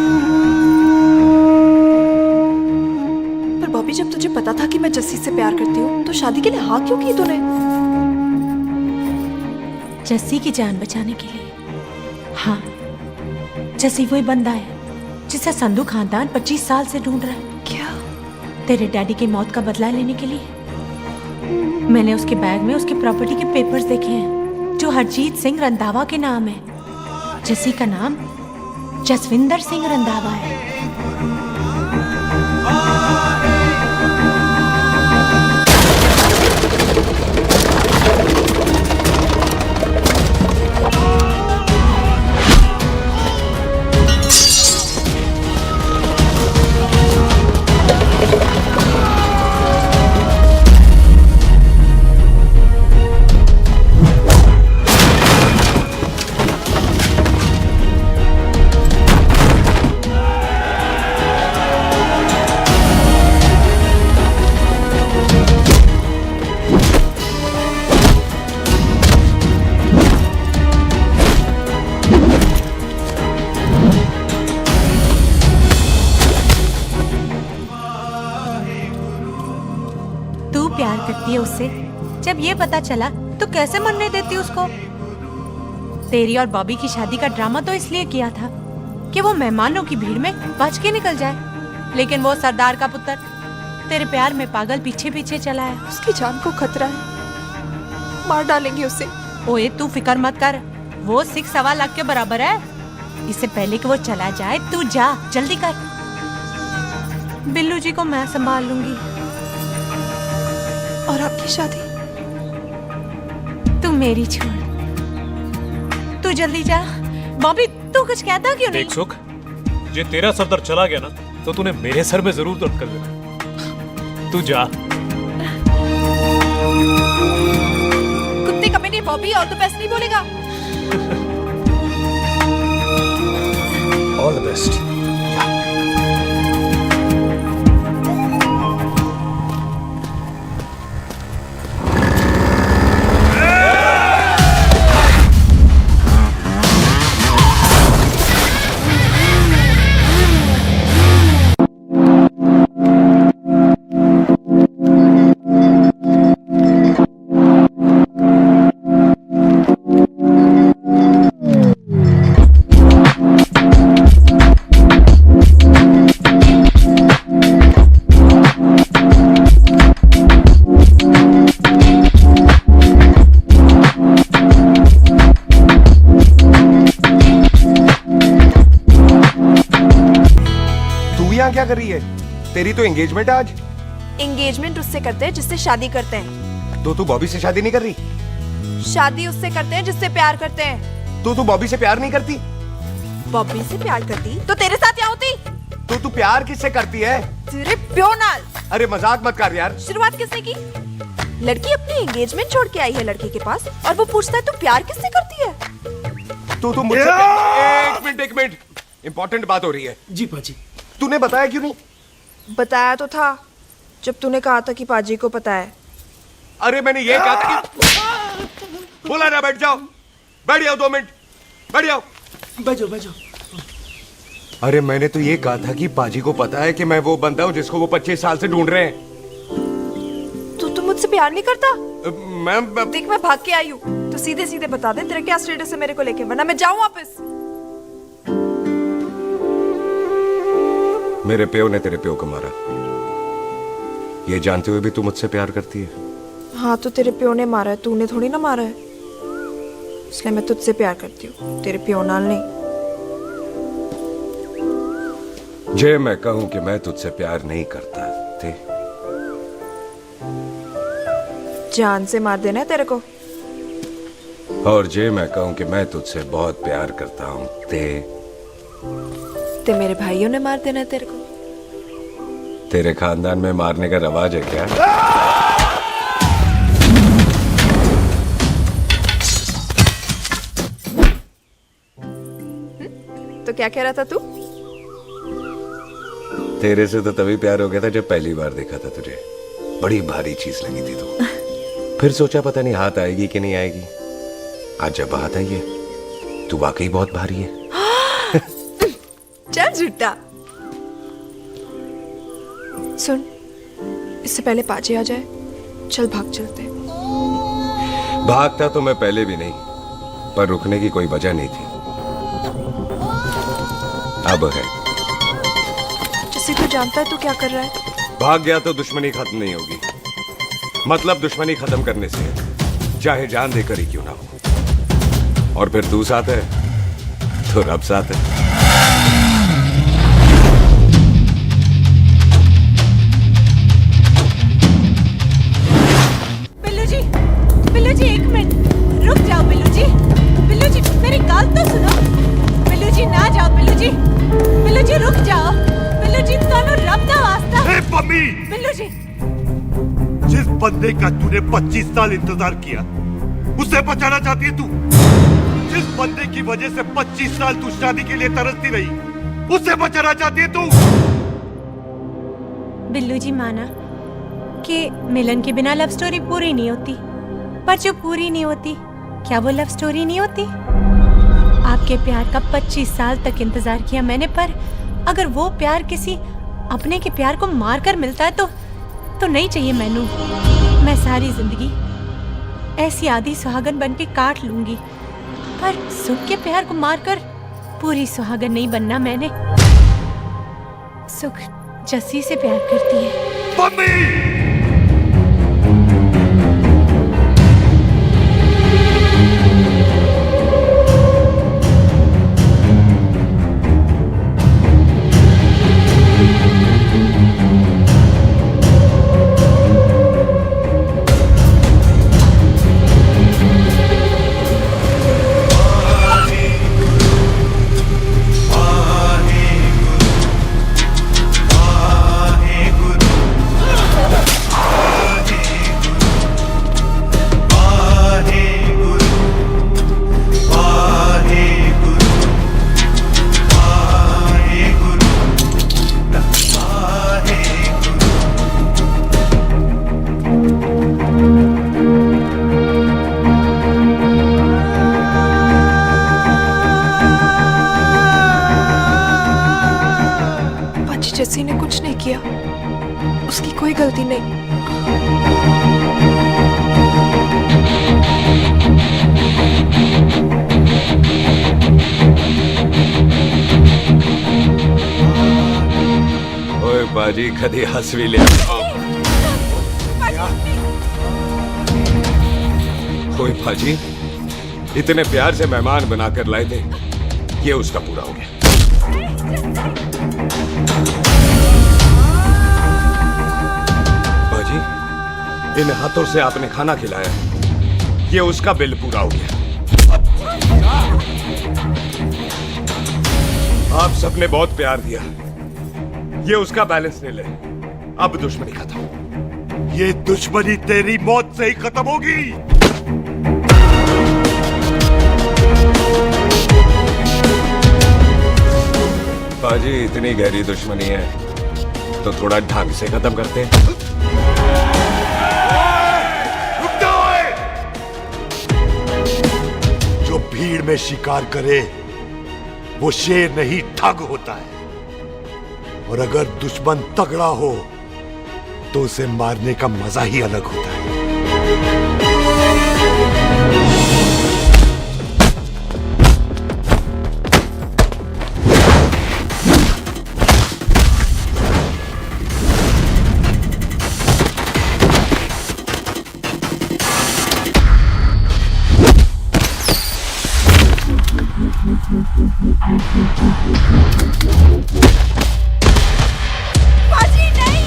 पर बॉबी, जब तुझे पता था कि मैं जस्सी से प्यार करती हूँ तो शादी के लिए हाँ क्यों की तूने? जस्सी की जान बचाने के लिए। हाँ, जस्सी वही बंदा है जिसे संधू खानदान 25 साल से ढूंढ रहा है। क्या? तेरे डैडी की मौत का बदला लेने के लिए। मैंने उसके बैग में उसकी प्रॉपर्टी के पेपर्स देखे हैं जो हरजीत सिंह रंधावा के नाम है। जस्सी का नाम जसविंदर सिंह रंधावा है। प्यार करती है उससे। जब ये पता चला तो कैसे मरने देती उसको? तेरी और बॉबी की शादी का ड्रामा तो इसलिए किया था कि वो मेहमानों की भीड़ में बच के निकल जाए, लेकिन वो सरदार का पुत्र तेरे प्यार में पागल पीछे पीछे चला है। उसकी जान को खतरा है, मार डालेंगे उसे। ओए तू फिक्र मत कर, वो 6.25 लाख के बराबर है। इससे पहले कि वो चला जाए तू जा, जल्दी कर। बिल्लू जी को मैं संभाल लूंगी। और आपकी शादी? तू मेरी छोड़, तू जल्दी जा। बॉबी तू कुछ कहता क्यों नहीं? देख सुख, ये तेरा सरदार चला गया ना तो तूने मेरे सर में जरूर दर्द कर देना। तू जा। ओके बॉबी, और तो बेस्ट नहीं बोलेगा। All the best. क्या कर रही है? तेरी तो एंगेजमेंट है आज। एंगेजमेंट उससे करते हैं जिससे शादी करते हैं। तो तू बॉबी से शादी नहीं कर रही? शादी उससे करते हैं जिससे प्यार करते हैं। तो तू बॉबी से प्यार नहीं करती? बॉबी से प्यार करती तो तेरे साथ क्या होती? तो तू प्यार किससे करती है? तेरे प्यो नाल। अरे मजाक मत कर यार। शुरुआत किसने की? लड़की अपनी एंगेजमेंट छोड़ के आई है लड़के के पास और वो पूछता है तू प्यार किससे करती है? तो तू मुझसे एक मिनट इंपॉर्टेंट बात हो रही है। जी पाजी। तूने बताया क्यों नहीं? बताया तो था जब तूने कहा था कि पाजी को पता है। अरे मैंने ये कहा था कि बोला ना बैठ जाओ। बैठ जाओ 2 मिनट। बैठ जाओ। बैठो। अरे मैंने तो ये कहा था कि पाजी को पता है कि मैं वो बंदा हूँ जिसको वो 25 साल से ढूंढ रहे हैं। तो तू मुझसे प्यार नहीं करता? मैं देख मैं भाग के आई हूँ तो सीधे सीधे बता दे तेरा क्या स्टेटस है मेरे को लेके, वरना मैं जाऊँ वापस। मेरे प्यो ने तेरे प्यो को मारा, ये जानते हुए भी तू मुझसे प्यार करती है? हाँ तो तेरे प्यो ने मारा है, तूने थोड़ी ना मारा है, इसलिए मैं तुझसे प्यार करती हूँ, तेरे प्यो नाल नहीं। जे मैं कहूं कि मैं तुझसे प्यार नहीं करता थे जान से मार देना है तेरे को। और जे मैं कहूं कि मैं तुझसे बहुत प्यार करता हूं ते मेरे भाइयों ने मार देना है तेरे को। तेरे खानदान में मारने का रवाज है क्या? तो क्या कह रहा था तू? तेरे से तो तभी प्यार हो गया था जब पहली बार देखा था तुझे। बड़ी भारी चीज लगी थी तू। फिर सोचा पता नहीं हाथ आएगी कि नहीं आएगी। आज जब हाथ आई है तू वाकई बहुत भारी है। चल झूठा। सुन, इससे पहले पाजी आ जाए, चल भाग चलते। भागता तो मैं पहले भी नहीं, पर रुकने की कोई वजह नहीं थी। अब है। जैसे तू जानता है तू क्या कर रहा है। भाग गया तो दुश्मनी खत्म नहीं होगी। मतलब दुश्मनी खत्म करने से चाहे जान देकर ही क्यों ना हो। और फिर तू साथ है तो रब साथ है। बिल्लू जी 1 मिनट रुक जाओ। बिल्लू जी मेरी बात तो सुनो। बिल्लू जी ना जाओ। बिल्लू जी रुक जाओ। बिल्लू जी दोनों रब दा वास्ता। ए पम्मी! बिल्लू जी, जिस बंदे का तूने 25 साल इंतजार किया उसे बचाना चाहती है तू। जिस बंदे की वजह से 25 साल तू शादी के लिए तरसती रही उसे बचाना चाहती है तू। बिल्लू जी माना कि मिलन के बिना लव स्टोरी पूरी नहीं होती, पर जो पूरी नहीं होती क्या वो लव स्टोरी नहीं होती? आपके प्यार का 25 साल तक इंतजार किया मैंने, पर अगर वो प्यार किसी अपने के प्यार को मारकर मिलता है तो नहीं चाहिए मैनू। मैं सारी जिंदगी ऐसी आधी सुहागन बन के काट लूंगी, पर सुख के प्यार को मारकर पूरी सुहागन नहीं बनना मैंने। सुख जस्सी से प्यार करती है। जस्सी ने कुछ नहीं किया, उसकी कोई गलती नहीं। ओए बाजी कदी हंस भी ले। ओए बाजी इतने प्यार से मेहमान बनाकर लाए थे, ये उसका पूरा हो गया। बाजी इन हाथों से आपने खाना खिलाया, ये उसका बिल पूरा हो गया। आप सबने बहुत प्यार दिया, ये उसका बैलेंस ले ले। अब दुश्मनी खत्म। ये दुश्मनी तेरी मौत से ही खत्म होगी। बाजी इतनी गहरी दुश्मनी है तो थोड़ा ढंग से खत्म करते हैं। रुक जाओ! जो भीड़ में शिकार करे वो शेर नहीं ठग होता है, और अगर दुश्मन तगड़ा हो तो उसे मारने का मजा ही अलग होता है। बाजी नहीं।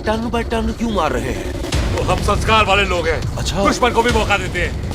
टन बाय टन क्यों मार रहे हैं? तो हम संस्कार वाले लोग हैं। अच्छा। दुश्मन को भी मौका देते हैं।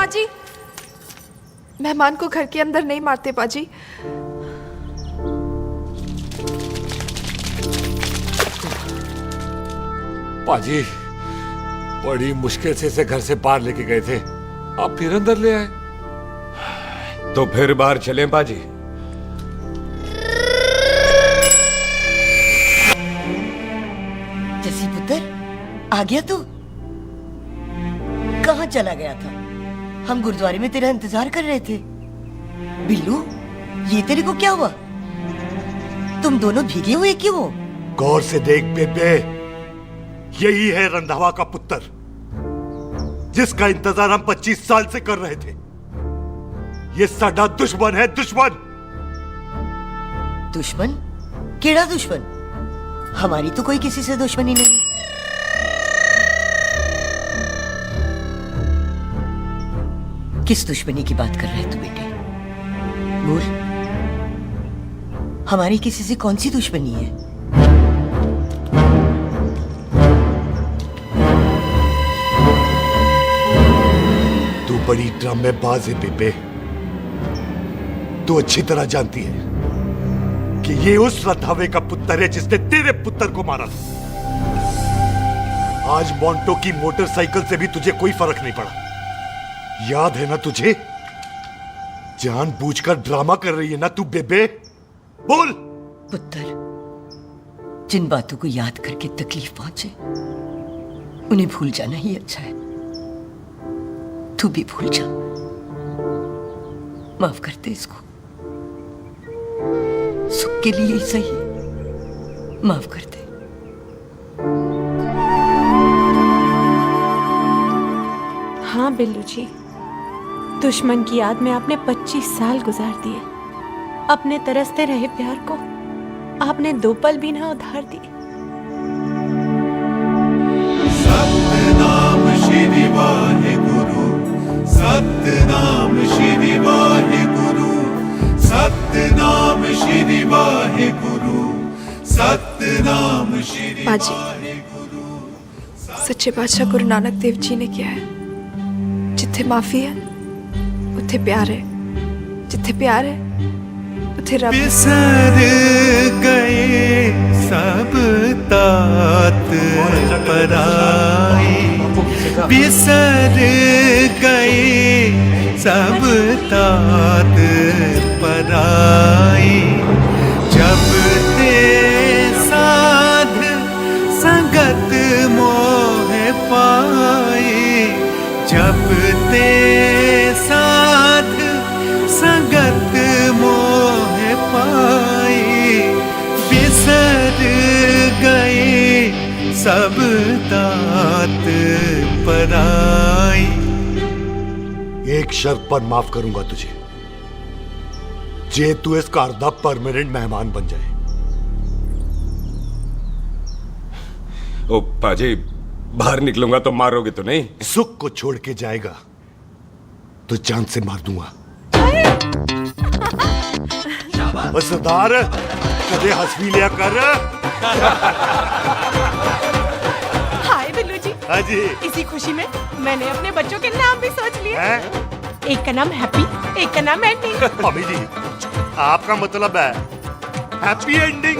पाजी, मेहमान को घर के अंदर नहीं मारते पाजी। पाजी, बड़ी मुश्किल से इसे घर से बाहर लेके गए थे, आप फिर अंदर ले आए। तो फिर बाहर चलें पाजी। जसी पुत्र, आ गया तू? कहाँ चला गया था? हम गुरुद्वारे में तेरा इंतजार कर रहे थे। बिल्लू, ये तेरे को क्या हुआ? तुम दोनों भीगे हुए क्यों हो? गौर से देख बेबे, यही है रंधावा का पुत्र, जिसका इंतजार हम 25 साल से कर रहे थे। ये साडा दुश्मन है, दुश्मन। दुश्मन? केड़ा दुश्मन? हमारी तो कोई किसी से दुश्मनी नहीं। किस दुश्मनी की बात कर रहे तू बेटे? बोल, हमारी किसी से कौन सी दुश्मनी है? तू बड़ी ड्रामेबाज है बेबे। तू अच्छी तरह जानती है कि ये उस रंधावे का पुत्र है जिसने तेरे पुत्र को मारा था। आज मोंटो की मोटरसाइकिल से भी तुझे कोई फर्क नहीं पड़ा। याद है ना तुझे? जानबूझकर ड्रामा कर रही है ना तू बेबे? बोल। पुत्र, जिन बातों को याद करके तकलीफ पहुंचे उन्हें भूल जाना ही अच्छा है। तू भी भूल जा। माफ कर दे इसको, सुख के लिए ही सही, माफ कर दे। हाँ बिल्लू जी, दुश्मन की याद में आपने 25 साल गुजार दिए। अपने तरसते रहे प्यार को आपने 2 पल भी ना उधार दिए। सतनाम श्री वाहेगुरु, सतनाम श्री वाहेगुरु, सतनाम श्री वाहेगुरु, सतनाम श्री पाजी, सच्चे बादशाह गुरु नानक देव जी ने किया है, जिथे माफी है उथे प्यार है, जिथे प्यार है उथे रब। बिसर गए सब तात पराई, बिसर गए सब तात पराई। जब ते साध संगत मोह पाए, जब ते साध संगत मोह पाए, बिसर गए सब तात पराई। एक शर्त पर माफ करूंगा तुझे, जे तू इस घर दा परमानेंट मेहमान बन जाए। ओ पाजी, बाहर निकलूंगा तो मारोगे तो नहीं? सुख को छोड़ के जाएगा तो जान से मार दूंगा। सरदार, कदे हंस भी लिया कर। हाय बिल्लू जी। हाँ जी। इसी खुशी में मैंने अपने बच्चों के नाम भी सोच लिए। एक का नाम हैप्पी, एक का नाम एंडिंग। मम्मी जी, आपका मतलब है हैप्पी एंडिंग।